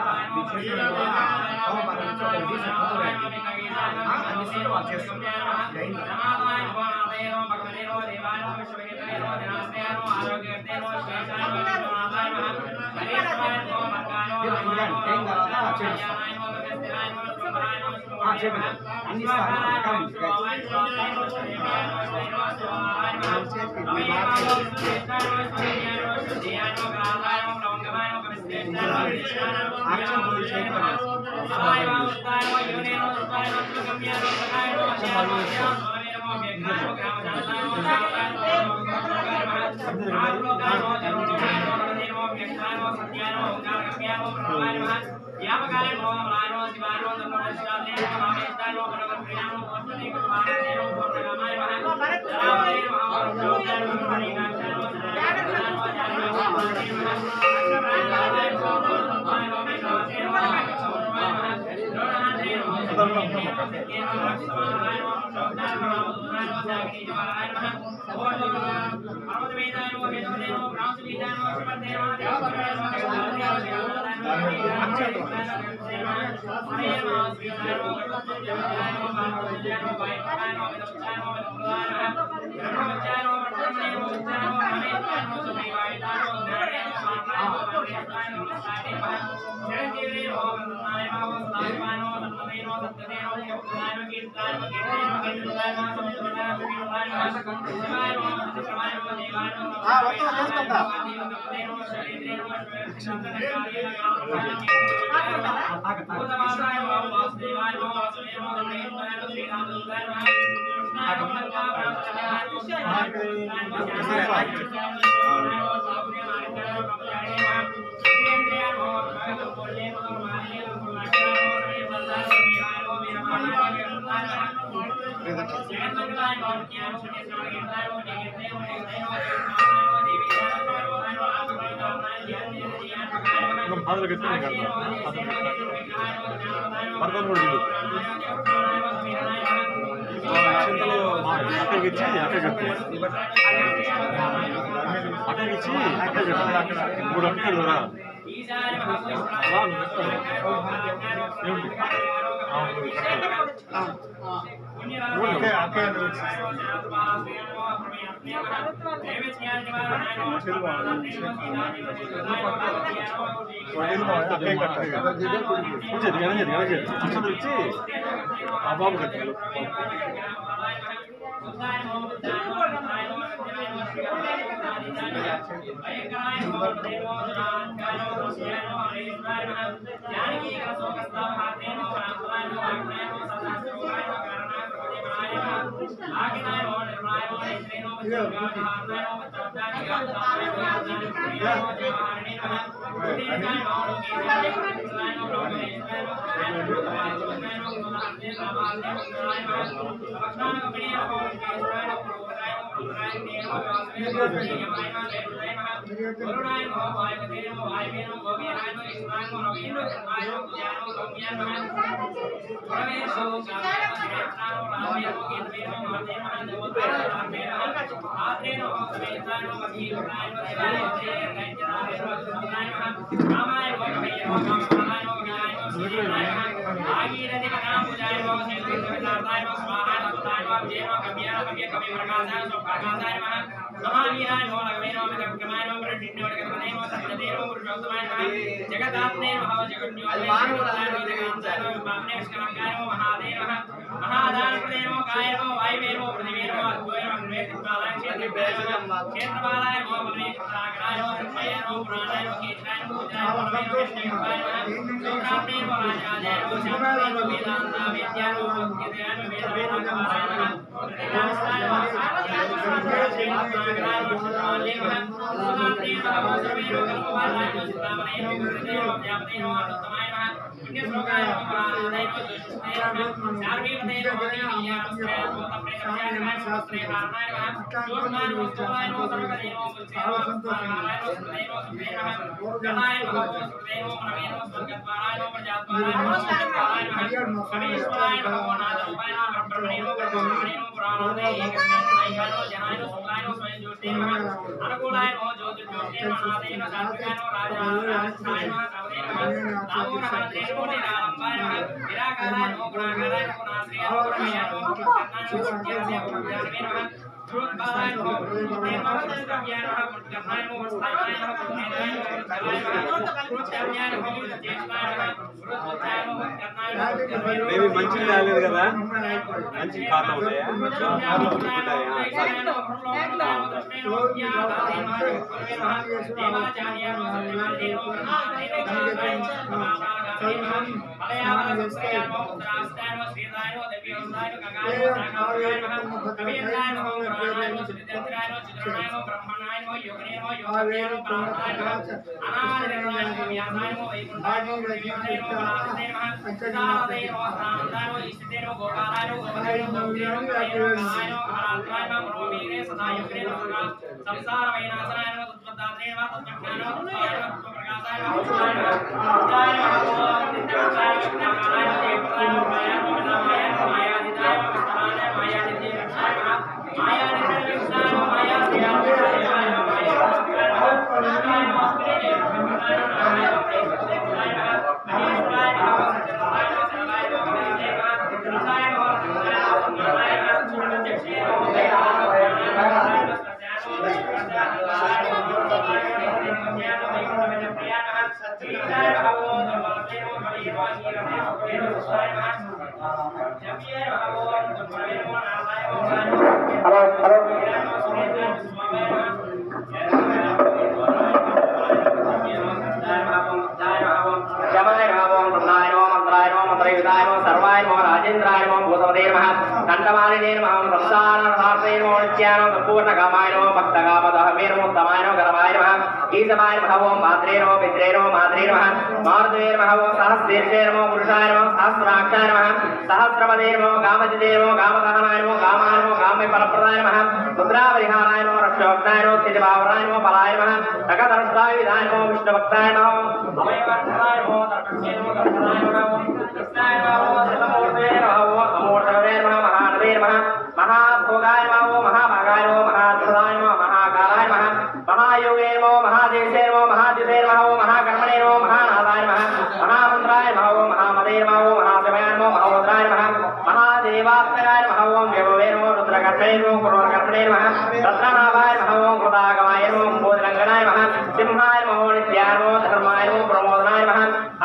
फादर कितने करता मरकन కూడా ఇల్లు చింతలో అక్కడికి ఇచ్చి అక్కడ కట్టాలి అక్కడికి ఇచ్చి అక్కడ కట్టాలి మూడు అక్కడ దూరా ఇచ్చి ఆ బాబు కట్టారు మేబీ మంచిది రాలేదు కదా మంచి ఖాతా ఉంటాయా सर्वाय नमो राजेन्द्राय नमः भूतमते नमः कंठमालिने नमः संसारहार्ते नमः नित्यानो संपूर्णकामाय नमः भक्तकामदहमे नमः उत्तमाय नमः गरवाय नमः ईशवाय नमः ओम मात्रे नमः पित्रे नमः मात्रे नमः मारुते नमः ओम सहस्रेशे नमः पुरुषाय नमः सहस्राक्षाय नमः सहस्रपदे नमः कामजिते नमः कामदहनाय नमः कामाय नमः कामे फलप्रदाय नमः मुद्रापरिहाराय नमः रक्षोक्ताय नमः चितिभावराय नमः बलाय नमः सकदर्शाय विधाय नमः विष्णुभक्ताय नमः अभयवन्ताय नमः तर्कस्य नमः तर्कनाय नमः कृष्णाय नमः सर्वमूर्ते नमः अमूर्तवे नमः महानवे नमः महाभोगाय नमः महाभागाय नमः महाद्भुताय नमः महाकालाय नमः महायोगे नमः महादेशे नमः महादिते नमः महाकर्मणे नमः महानादाय नमः महामन्त्राय नमः महामदे नमः महाशिवाय नमः महावज्राय नमः महादेवात्मकाय नमः व्यववे नमः रुद्रकर्मणे नमः पुरोर्कर्मणे नमः रत्ननाभाय नमः कृतागमाय नमः बोधरङ्गनाय नमः सिंहाय नमः नित्याय नमः धर्माय नमः प्रमोदनाय नमः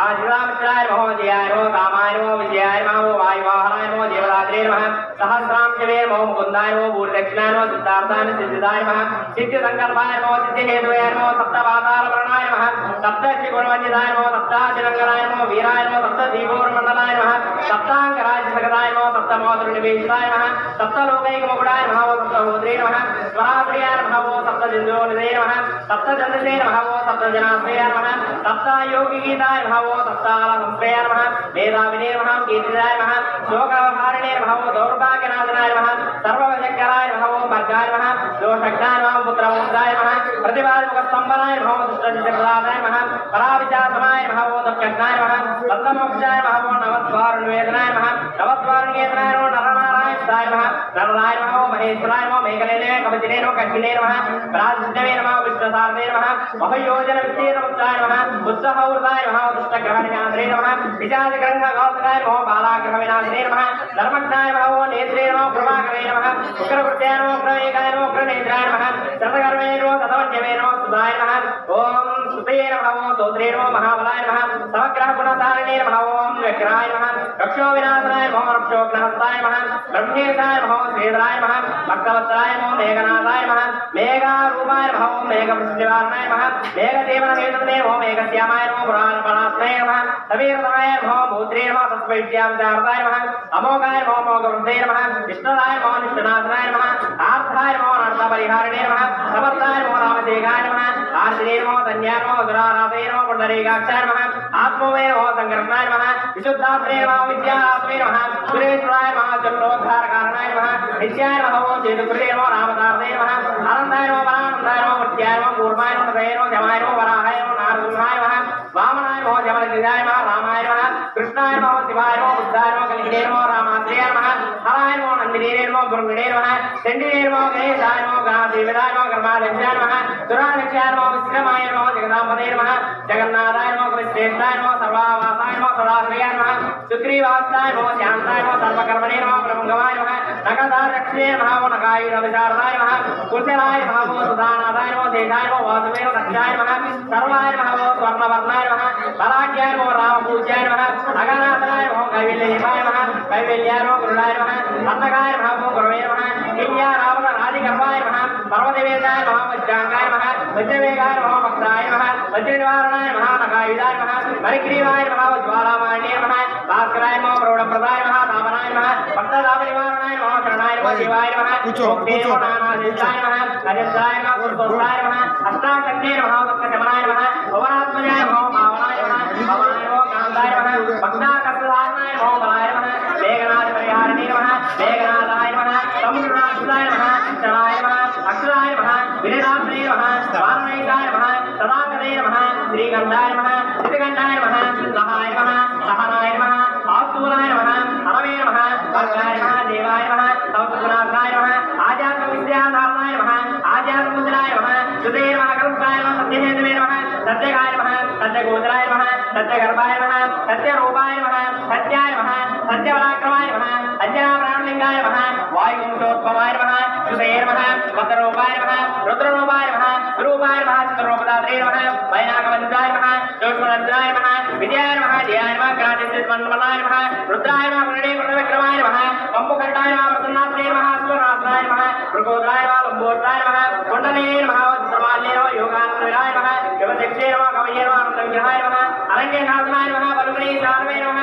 आजिरामित्राय नमः जयाय नमः कामाय नमः विजयाय नमः वायुवाहनाय नमः देवदात्रे नमः सहस्रांशवे नमः मुकुन्दाय नमः भूरिदक्षिणाय नमः सिद्धार्थाय सिद्धिदाय नमः सिद्धिसङ्कल्पाय नमः सिद्धिहेतवे नमः सप्तपातालवर्णाय नमः सप्तश्रीगुणवन्दिताय नमः सप्ताशिरङ्गनाय नमः वीराय नमः सप्तदीपोर्मण्डलाय नमः सप्ताङ्गराजसगदाय नमः सप्तमोदरनिवेशिताय नमः सप्तलोकैकमकुटाय नमः सप्तहोत्रे नमः स्वराप्रियाय नमः सप्तजिन्दोनिधे नमः सप्तचन्द्रसे नमः सप्तजनाश्रयाय नमः सप्तयोगिगीताय नमः सप्तालसंश्रयाय नमः मेधाविने नमः कीर्तिदाय नमः शोकहारिणे नमः दौर्भाग्यनाशनाय नमः सर्ववशङ्कराय नमः वर्गाय नमः दोषज्ञाय नमः पुत्रवंशाय नमः प्रतिपादमुखस्तम्भनाय नमः दुष्टनिजप्रदाय नमः पराविचासमाय नमः दुःखज्ञाय नमः सप्तमोक्षाय नमः नवद्वारनिवेदनाय नमः नवद्वारनिवेदनाय नमः नरनारायणाय नमः नरनाय नमः महेश्वराय नमः मेघलेने कवचिने नमः कश्मीने नमः प्राजिष्णवे नमः विष्णुसारदे नमः महयोजन विस्तीर्णमुच्चाय नमः उत्सहौर्धाय नमः दुष्टग्रहणिकान्त्रे नमः विचारग्रन्थगौतकाय नमः बालाग्रहविनाशिने नमः धर्मज्ञाय नमः नेत्रे नमः प्रभाकरे नमः उग्रकृत्याय नमः प्रवेगाय नमः उग्रनेत्राय नमः शतकर्मे नमः शतवन्यवे नमः सुधाय नमः ओम सुते नमः ओम सौत्रे नमः महाबलाय नमः समग्रगुणधारिणे नमः ओम व्यग्राय नमः रक्षोविनाशनाय नमः रक्षोघ्नहस्ताय नमः ब्रह्मेशाय नमः श्रीधराय नमः भक्तवत्सलाय नमः मेघनाथाय नमः मेघारूपाय नमः ओम मेघवृष्टिवारणाय नमः मेघदेवनवेदने नमः मेघश्यामाय नमः पुराणपरास्मये नमः सवीरताय नमः भूत्रे नमः तत्त्वविद्याविशारदाय नमः अमोघाय नमः मोघवृद्धे नमः निष्ठदाय नमः निष्ठनाशनाय नमः आर्धाय नमः अर्थपरिहारिणे नमः समर्थाय नमः रामशेखाय नमः आर्तिने नमः धन्याय नमः दुराराधे नमः पुण्डरीकाक्षाय नमः आत्मवे नमः संकर्षणाय नमः विशुद्धात्मने नमः विद्यात्मने नमः सुरेश्वराय नमः चन्द्रोद्धारकारणाय नमः नित्याय नमः चेतुकृते नमः रामदार्थे नमः आनन्दाय नमः वरानन्दाय नमः मुत्याय नमः कूर्माय नमः तदये नमः जमाय नमः वराहाय नमः नारसिंहाय नमः वामनाय नमः जमलकृताय नमः रामाय नमः कृष्णाय नमः शिवाय नमः बुद्धाय नमः कलिकिने नमः रामात्रेयाय नमः हराय नमः नन्दिने नमः गुरुगिणे नमः चण्डिने नमः गणेशाय नमः गणादेवताय नमः कर्माध्यक्षाय नमः दुराध्यक्षाय नमः विश्रमाय नमः जगदाम्बते नमः जगन्नाथाय नमः कविश्रेष्ठाय नमः सर्वावासाय नमः सदाश्रयाय नमः सुग्रीवासाय नमः शान्ताय नमः सर्वकर्मणे नमः ब्रह्मगवाय नमः नगदारक्षणे नमः नगायुधविशारदाय नमः कुशलाय नमः सुधानाथाय नमः शेषाय नमः वासुदेवाय नमः दक्षाय नमः सर्वाय नमः स्वर्णवर्णाय नमः बलाढ्याय नमः रामपूज्याय नमः अगनाथाय नमः कैवल्यदेवाय नमः कैवल्याय नमः गुरुडाय नमः अन्नगाय नमः गुरवे नमः किल्या रावण राधिकर्माय नमः पर्वदेवेदाय नमः वज्रांगाय नमः वज्रवेगाय नमः भक्ताय नमः वज्रनिवारणाय नमः नगायुधाय नमः मणिग्रीवाय नमः ज्वालामान्याय नमः भास्कराय नमः प्रौढप्रदाय नमः दामनाय नमः भक्तदामनिवारणाय नमः शरणाय नमः शिवाय नमः मुक्ते नमः नानादेशाय नमः अजन्ताय नमः पुरुषोत्ताय नमः अष्टाशक्ते नमः सप्तशमनाय नमः भवनात्मजाय नमः भावनाय नमः भवाय नमः कान्ताय नमः भक्ताकर्षधारणाय नमः बलाय नमः मेघनाथ परिहारिणे नमः मेघनाथाय नमः समुद्रनाथाय नमः अक्षराय नमः अक्षराय नमः विनिरात्रे नमः वारणेशाय नमः सदाकरे नमः श्रीगन्धाय नमः सिद्धगन्धाय नमः सहाय नमः सहनाय नमः आस्तूलाय नमः हरवे नमः वर्गाय नमः देवाय नमः संस्कृतनाथाय नमः आध्यात्मविद्याधारणाय नमः आध्यात्ममुद्राय नमः सुते नमः कल्पाय नमः सत्यहेतवे नमः सत्यगाय नमः सत्यगोचराय नमः सत्यगर्भाय नमः सत्यरूपाय नमः सत्याय नमः सत्यपराक्रमाय नमः अज्ञाप्राणलिङ्गाय नमः वायुवंशोद्भवाय नमः सुते नमः वक्ररूपाय नमः रुद्ररूपाय नमः रूपाय नमः चित्ररूपदात्रे नमः वैनाकवन्दाय नमः जोष्मनन्दाय नमः विजयाय नमः जयाय नमः क्रान्तिमण्डलाय नमः रुद्राय नमः प्रणविक्रमाय नमः पम्पुखण्डाय नमः प्रसन्नात्रे नमः सुरनाथाय नमः मृगोदराय नमः लम्बोदराय नमः कुण्डले नमः चित्रमाल्ये नमः योगानन्दविराय नमः शिवशक्ते नमः कवये नमः आनन्दविग्रहाय नमः अरण्यनाथनाय नमः बलुगणे सारवे नमः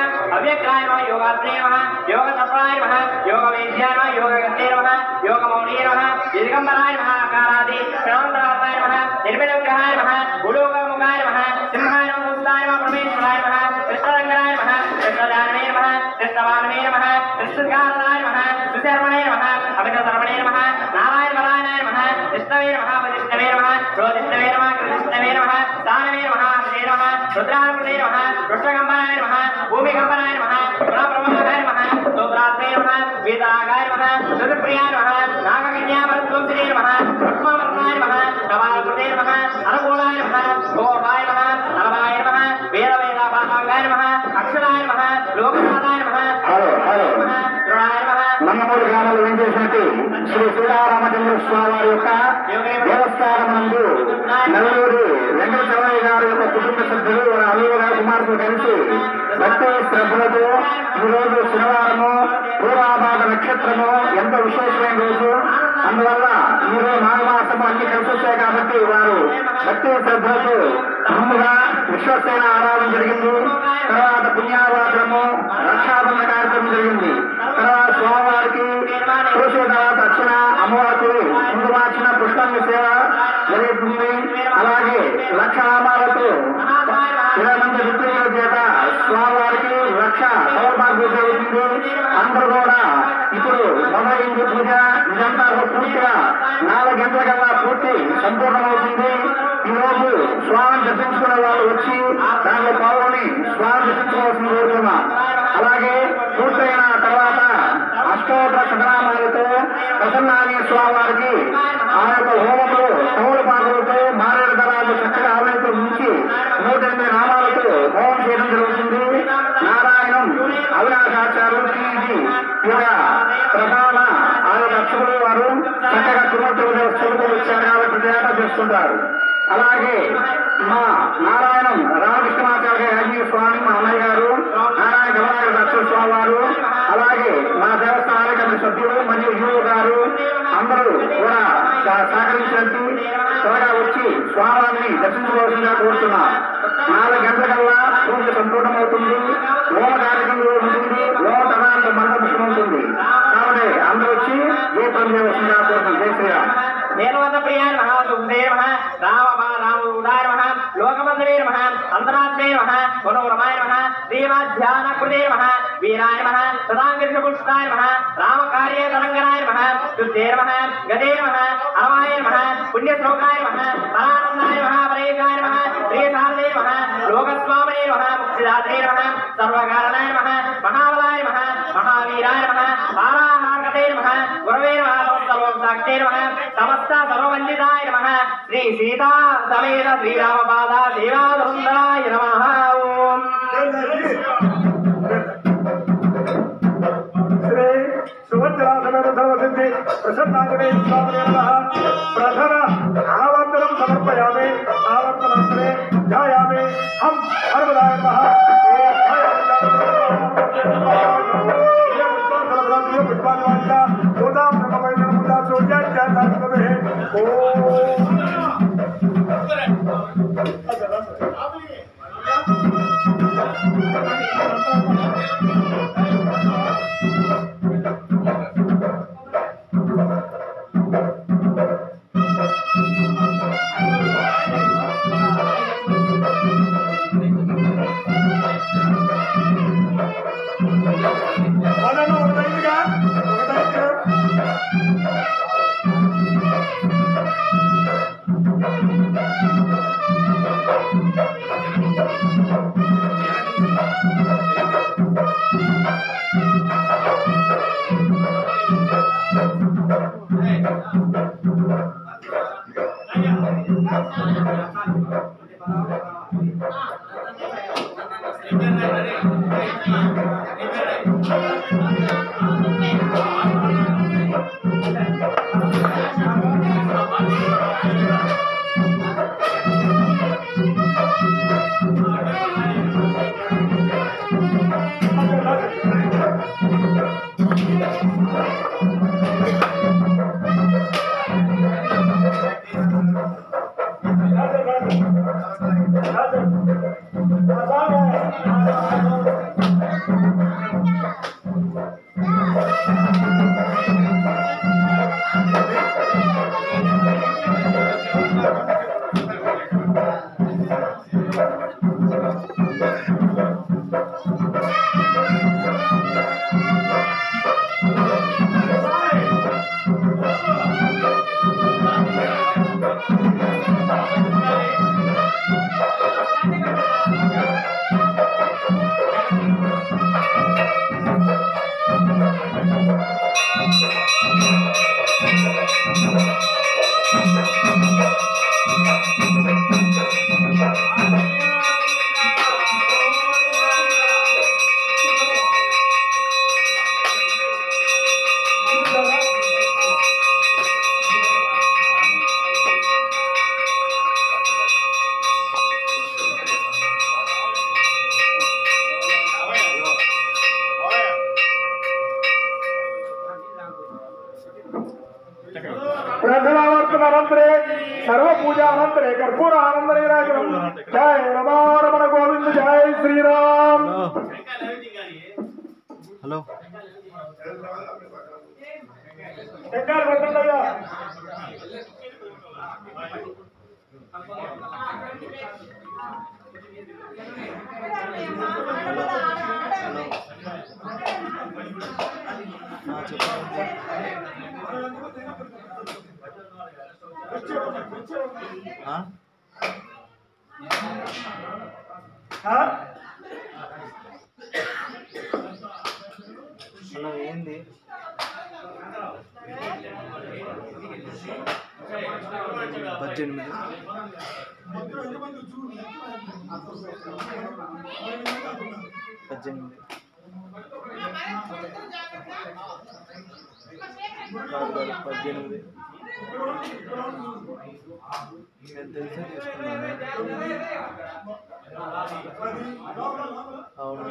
विग्रहाय नमः योगाग्ने नमः योगतत्त्वाय नमः योगवेद्याय नमः योगगते नमः योगमौलिये नमः दिगंबराय नमः आकारादि प्रणवराय नमः निर्विघ्नविग्रहाय नमः उलोकमुखाय नमः सिंहाय नमः मुक्ताय नमः परमेश्वराय नमः कृष्णरंगनाय नमः कृष्णजानवे नमः कृष्णवानवे नमः कृष्णकाराय नमः सुशर्मणे नमः अभिनसर्वणे नमः नारायण नारायणाय नमः विष्णवे नमः वजिष्णवे नमः रोजिष्णवे नमः कृष्णवे नमः सानवे नमः हरे नमः रुद्रानुपते नमः रुद्रगंबराय नमः भूमिगंबराय नमः गुणप्रमोदाय नमः सोमरात्रे नमः वेदागाय नमः सुरप्रियाय नमः नागकन्यामरत्वंसिने नमः पद्मवर्णाय नमः कपालकृते नमः अनुकूलाय नमः गोपाय नमः नरवाय नमः वेदवेदापादाय नमः अक्षराय नमः लोकनाथाय नमः द्रोणाय नमः నమ్మమూరు గ్రామంలో వెంచేసినట్టు శ్రీ సీతారామచంద్ర స్వామి వారి యొక్క దేవస్థానమందు నలుగురు వెంకటరమయ్య గారి యొక్క కుటుంబ సభ్యులు వారి అల్లుడు గారి కుమార్తెలు కలిసి భక్తి శ్రద్ధలతో ఈరోజు శనివారము పూర్వాభాగ నక్షత్రము ఎంతో విశేషమైన రోజు. అందువల్ల ఈరోజు మాఘమాసము అన్ని కలిసి వచ్చాయి కాబట్టి వారు భక్తి శ్రద్ధలతో ముందుగా విశ్వసేన ఆరాధన జరిగింది. తర్వాత పుణ్యావాసనము రక్షాబంధ కార్యక్రమం జరిగింది. తర్వాత స్వామివారికి చూసిన తర్వాత దక్షిణ అమ్మవారికి ముందు మార్చిన పుష్పాంగ సేవ జరుగుతుంది. అలాగే లక్షామాలతో 20 మంది విద్యుల చేత స్వామివారికి లక్ష సౌభాగ్యం జరుగుతుంది. అందరూ కూడా ఇప్పుడు మొదలైంది పూజ. ఇదంతా పూర్తిగా 4 గంటల కల్లా పూర్తి సంపూర్ణమవుతుంది. ఈ రోజు స్వామిని దర్శించుకునే వాళ్ళు వచ్చి దానిలో పాల్గొని స్వామిని దర్శించుకోవాల్సిన కోరుతున్నాం. అలాగే పూర్తయిన తర్వాత అష్టోత్తర శతనామాలతో ప్రసన్నాంజనేయ స్వామి వారికి ఆ యొక్క హోమంలో తౌలపాకులతో మారేడు దళాలు చక్కగా ఆలయంతో ఉంచి 108 నామాలతో హోమం చేయడం జరుగుతుంది. నారాయణం అవినాశాచార్యులు టీజీ యొక్క ప్రధాన ఆ యొక్క అక్షకులు వారు చక్కగా తిరుమల చదువుతూ వచ్చారు కాబట్టి ప్రయాణ చేస్తుంటారు. అలాగే మా నారాయణం రామకృష్ణమాచార్య యాజీ స్వామి మా అన్నయ్య గారు, నారాయణ గమనాయ దక్ష స్వామి వారు, అలాగే మా దేవస్థాన కమిటీ సభ్యులు మరియు యువ గారు అందరూ కూడా సహకరించినట్టు త్వరగా వచ్చి స్వామిని దర్శించుకోవాల్సిందిగా కోరుతున్నాం. 4 గంటల కల్లా పూజ సంపూర్ణమవుతుంది. హోమ కార్యక్రమం ఉంటుంది. హోమ తదాంత మండపం ఉంటుంది. కాబట్టి అందరూ వచ్చి దీపం చేయవలసిందిగా కోరుతున్నాం. జై శ్రీరామ్. దేవత ప్రియాయ నమః సుఖదే నమః రామబాలాముదాయ నమః లోకబంధవే నమః అంతరాత్మే నమః గుణగుణమాయ నమః శ్రీమాధ్యానకృతే నమః వీరాయ నమః సదాంకృష్ణపుష్పాయ నమః రామకార్య తరంగనాయ నమః శుద్ధే నమః గదే నమః అరవాయ నమః పుణ్యశ్లోకాయ నమః పరానందాయ నమః పరేశాయ నమః శ్రీసారదే నమః లోకస్వామినే నమః ముక్తిదాత్రే నమః సర్వకారణాయ నమః మహాబలాయ నమః మహావీరాయ నమః పారాహారకతే నమః గురవే నమః సాక్షే నమః సమస్త సర్వవందితాయ నమః శ్రీ సీతా సమేత శ్రీరామపాద దేవాసుందరాయ నమః. ఓం శ్రీ సుభద్రాసమేత సర్వసిద్ధి ప్రసన్నాంజనేయ స్వామినే నమః. ప్రథమ ఆవర్తనం సమర్పయామి. ఆవర్తనంతరే ధ్యాయామి హం హర్మదాయ నమః. Gracias. सर्व पूजानंतरे कर्पूर आनंदनीराजनम जय रमारमण गोविंद जय श्रीराम हेलो హలో ఏంది 18 అవును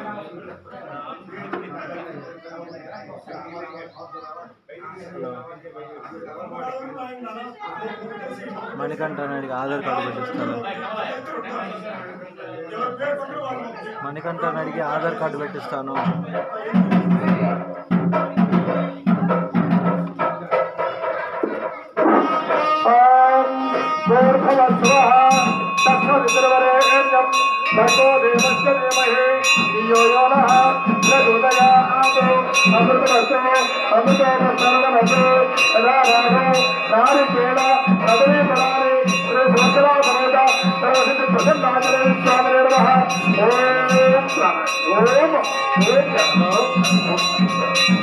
మణికంఠనాడికి ఆధార్ కార్డు పెట్టిస్తాను మణికంఠనాడికి ఆధార్ కార్డు పెట్టిస్తాను भगो देवस्य धीमहि धियो यो नः प्रचोदयात् अमृतमस्तु अमृतमस्तु राधानो नारिकेल कदलीफलानि श्रीसुभद्रा समेत सर्वसिद्धि प्रसन्नाजने स्वामिने नमः ओम नमो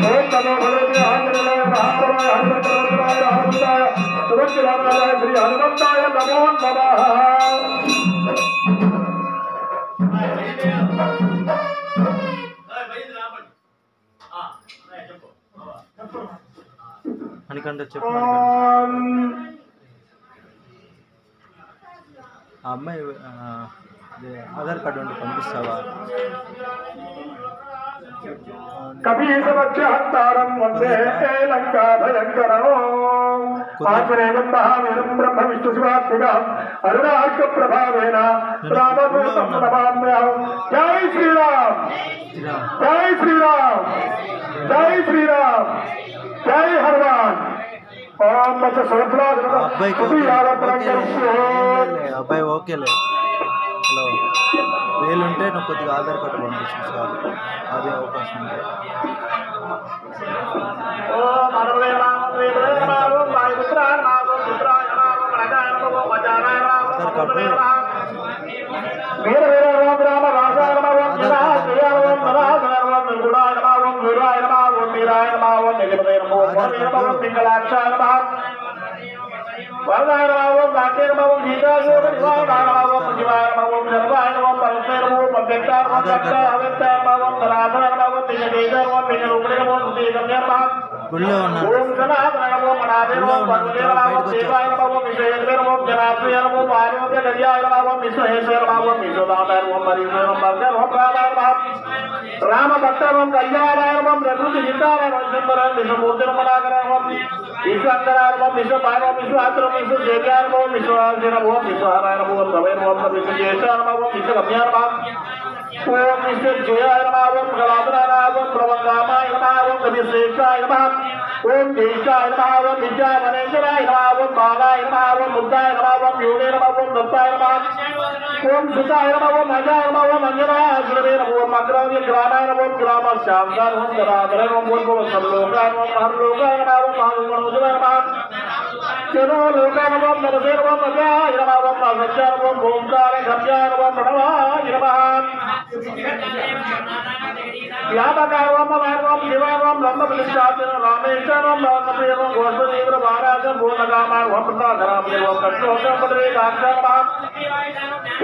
भगवते आंजनेयाय महादेवाय हनुमन्ताय हनुमन्ताय सुभद्राय श्री हनुमन्ताय नमो नमः మణికంఠ చెప్పు ఆ అమ్మాయి ఆధార్ కార్డు ఉంటే పంపిస్తావా कपीसवक्षहत्तारं वन्दे లంకా భయంకరం ఆత్మనేవం మహావీరం బ్రహ్మ విష్ణు శివాత్మికం అరుణార్క ప్రభావేన రామదూతం నమామ్యహం జై శ్రీరామ్ జై శ్రీరామ్ జై శ్రీరామ్ జై హనుమాన్ ఓం మత సహస్రాజన అబ్బాయి ఓకేలే హలో వేలుంటే నాకు కొద్దిగా ఆధార్ కార్డు పంపించు సార్ అదే అవకాశం ఉంది గుళ్ళో రామ భక్తం కళ్యాణం ప్రకృతి హితారం విశ్వమూర్తిమనాగరం విశ్వంతరారం విశ్వపారం విశ్వాత్రం విశ్వ దేవ్యారం విశ్వాసినమో విశ్వహారాయణమో ప్రవైనమో విశ్వజ్యేష్ఠానమో విశ్వగమ్యానమం ఓం విశ్వజయాయనమావం కళాపనారావం ప్రవంగామాయనమావం కవిశ్రేష్ఠాయనమాం ఓం జ్యేష్ఠాయనమావం విద్యామనేశ్వరాయనమావం బాలాయనమావం ముద్దాయనమావం యోగేనమావం దత్తాయనమాం ఓం సుతాయనమావం అజాయనమావం అంజనాశ్వరేనమోం అగ్రవ్య గ్రామాయనమోం గ్రామశాంతానమోం గరాధరనమోం ఓం సర్వలోకాయనమోం మహర్లోకాయనమావం మహాగణోజనమాం జనో లోకానమోం నరసేనమోం అజాయనమావం సత్యానమోం ఓంకార గమ్యానమోం ప్రణవాయనమాం వ్యాపకారం మార్గం శివారం బ్రహ్మప్రతిష్ఠాపన రామేశ్వరం రామప్రియం గోష్ఠీవ్ర మహారాజం పూర్ణకామాం ప్రసాదరాం కృష్ణోపద్రే దాక్షాం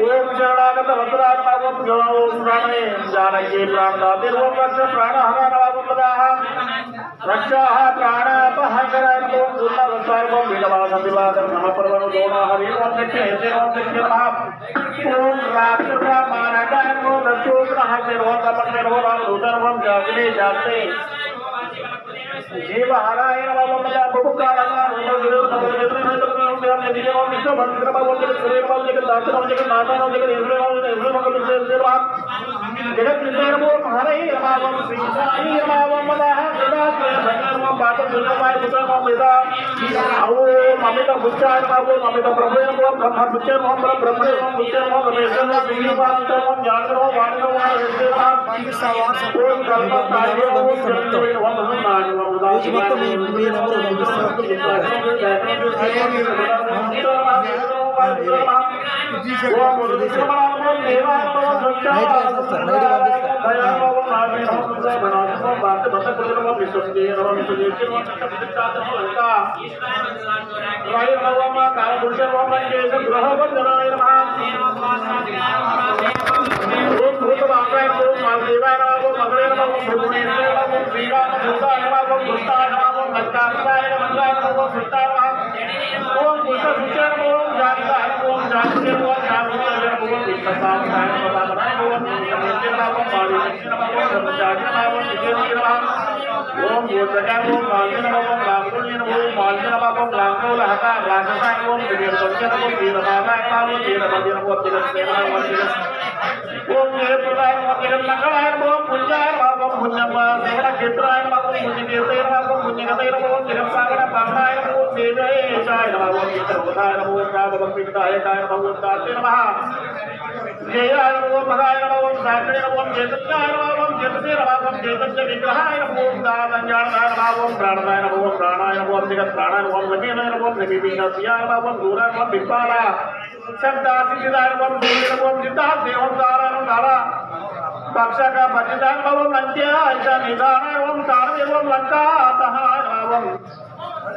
ఓం శరణాగత వస్త్రాత్మావం ఓం ప్రాణే జానకీ ప్రాణాతిర్వం రక్ష ప్రాణహరణావం పదాహం రక్షాః ప్రాణాపహకరణం పూర్ణవత్సర్వం విలవాసం వివాదం మహాపర్వణో దోణ హరి ఓం నిత్యేసేవం నిత్యమః ఓం రాక్షస మానకాయం రక్షోగ్రహం జాగ్రే జాగ్రే జీవహారాయణ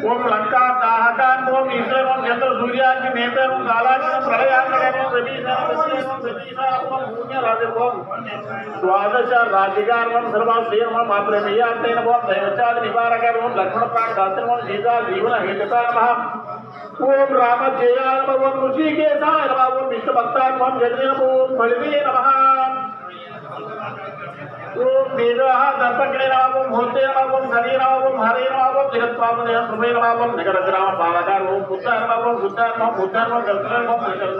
ओम लंका दाहकान ओम ईश्वर ओम चंद्र सूर्याग्नि नेत्र ओम कालाग्नि प्रलयाग्नि ओम रविशा ओम भूम्य राजे ओम द्वादश राजिकार ओम सर्वाश्रेय ओम मात्रमेयातेन ओम दैवचाद निवारक ओम लक्ष्मण प्राण दात्र ओम सीता जीवन हेतुता नमः ओम राम जयाय नमः ओम ऋषिकेशाय नमः ओम विष्णु भक्ताय ओम जगदेव ओम बलवे नमः ओम मेघः दर्पणे नमः ओम होते नमः ओम हरे नमः ओम हरे नमः ओम जगत्पावने प्रभवे नमः ओम निगरग्राम पावकार ओम बुद्धाय नमः ओम बुद्धाय नमः बुद्धाय नमः गल्पनाय नमः गल्पनाय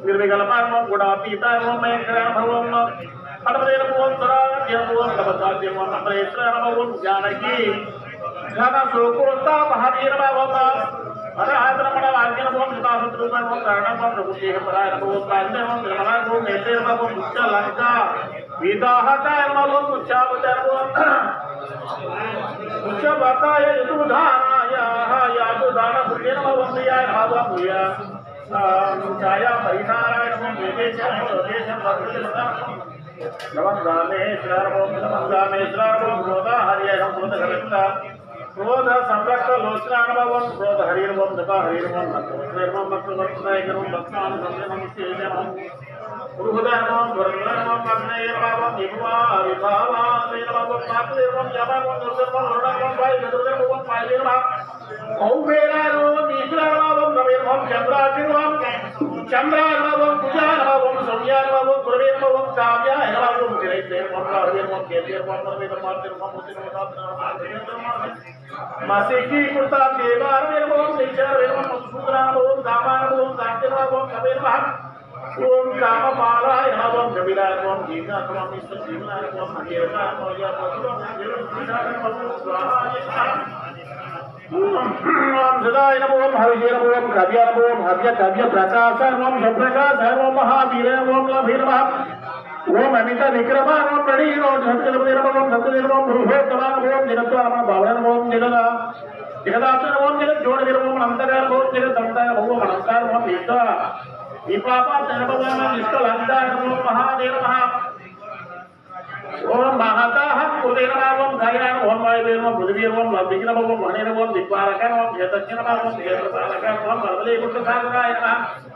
निर्विकल्पाय नमः गुणातीताय नमः महेन्द्राय नमः ओम अनवरे नमः ओम सराय नमः ओम तपसाय नमः अमरेश्वराय नमः ओम जानकी घन शोकोत्ता महावीर नमः ओम अरहत नमः आज्ञा नमः ओम सुतासुत्रुपाय नमः कारणं नमः प्रभुदेह पराय नमः ओम कान्ते नमः निर्मलाय नमः नेते नमः ओम उच्च लंका विदाहताय नमः ओम उच्चावताय नमः उच्च बताय यदुधानाय यादुदान पुण्य नमः ओम प्रियाय नमः ओम प्रिया छाया परिधाराय नमः वेदेशं वेदेशं नमः रामेश्वर ओम नमः रामेश्वर ओम गोदा हरिय नमः गोदा क्रोध संरक्त लोचना नमः ओम क्रोध हरिर ओम जपा हरिर ओम नमः भक्तनाय नमः भक्तान नमः सेवे नमः गुरुहृदय नमः वरदाय नमः अग्नये नमः ओम निभवा विभावा नमः ओम मातृ ओम जपा ओम दुर्गम वरुण ओम वाय दुर्गम ओम पाये नमः ओम वेरा ओम ईश्वर नमः ओम नवे ओम चंद्राग्नि ओम चंद्रा नमः ओम पूजा नमः ओम सौम्या नमः ओम गुरुवे नमः ओम काव्या नमः ओम गिरिते ओम हरिर ओम केते ओम नवे ओम मातृ ओम मुति नमः मासिकी कुर्ता देवार नमः ओम निचार नमः मधुसूदना नमः ओम दामान नमः ओम दाते नमः ओम कबे नमः ओम कामपालाय नमः ओम कपिलाय नमः ओम जीवना नमः ईश्वर जीवनाय नमः ओम हरिहराय नमः ओम स्वाहा ओम सदाय नमः ओम हरिये नमः ओम कव्य नमः ओम हव्य कव्य प्रकाशाय नमः ओम शब्दप्रकाशाय नमः महावीराय नमः ओम लभे नमः ओम अमित निक्रम ओम प्रणीत ओम सत्कलपति नमः ओम सत्कलपति नमः ओम बृहत्तम नमः ओम जगत्वा नमः भावना नमः ओम जगदा जगदात्म नमः ओम जगत जोड़ नमः ओम अनंतकार नमः ओम जगत दंताय नमः ओम अनंतकार नमः विद्या विपापा नमः ओम निष्कलंताय नमः ओम महादेव नमः ओम महाताः कुले नमः ओम गायनाय ओम वायुवे नमः पृथ्वी ओम लब्धिक नमः ओम मणे नमः ओम दिक्पालकाय नमः क्षेत्रज्ञ नमः ओम क्षेत्रपालकाय नमः मर्दले कुट्टसागराय नमः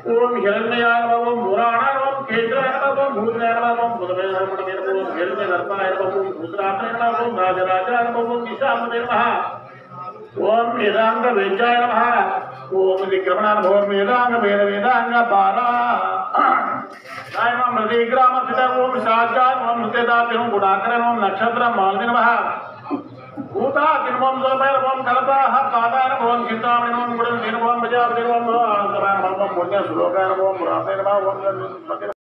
ओम हिरण्याय नमः ओम पुराणाय नमः केन्द्राय नमः ओम भूतनाय नमः ओम बुधवे नमः ओम हिरण्य गर्भाय नमः ओम भूतरात्रे नमः ओम राजराजाय नमः ओम निशामते नमः ओम वेदांग वेद्याय नमः ओम विक्रमणाय नमः ओम वेदांग वेद वेदांग पारा नायम मृदिग्राम सिद्ध ओम साजाय ओम नृत्यदाते ओम गुणाकर ओम नक्षत्र मालदि नमः భూతా తిరువం సోపైరవం కలతాః పాదానభవం చింతామణివం గుణం తిరువం ప్రజాపతివం ఆనందమానవం పుణ్య శ్లోకానభవం పురాణేనభవం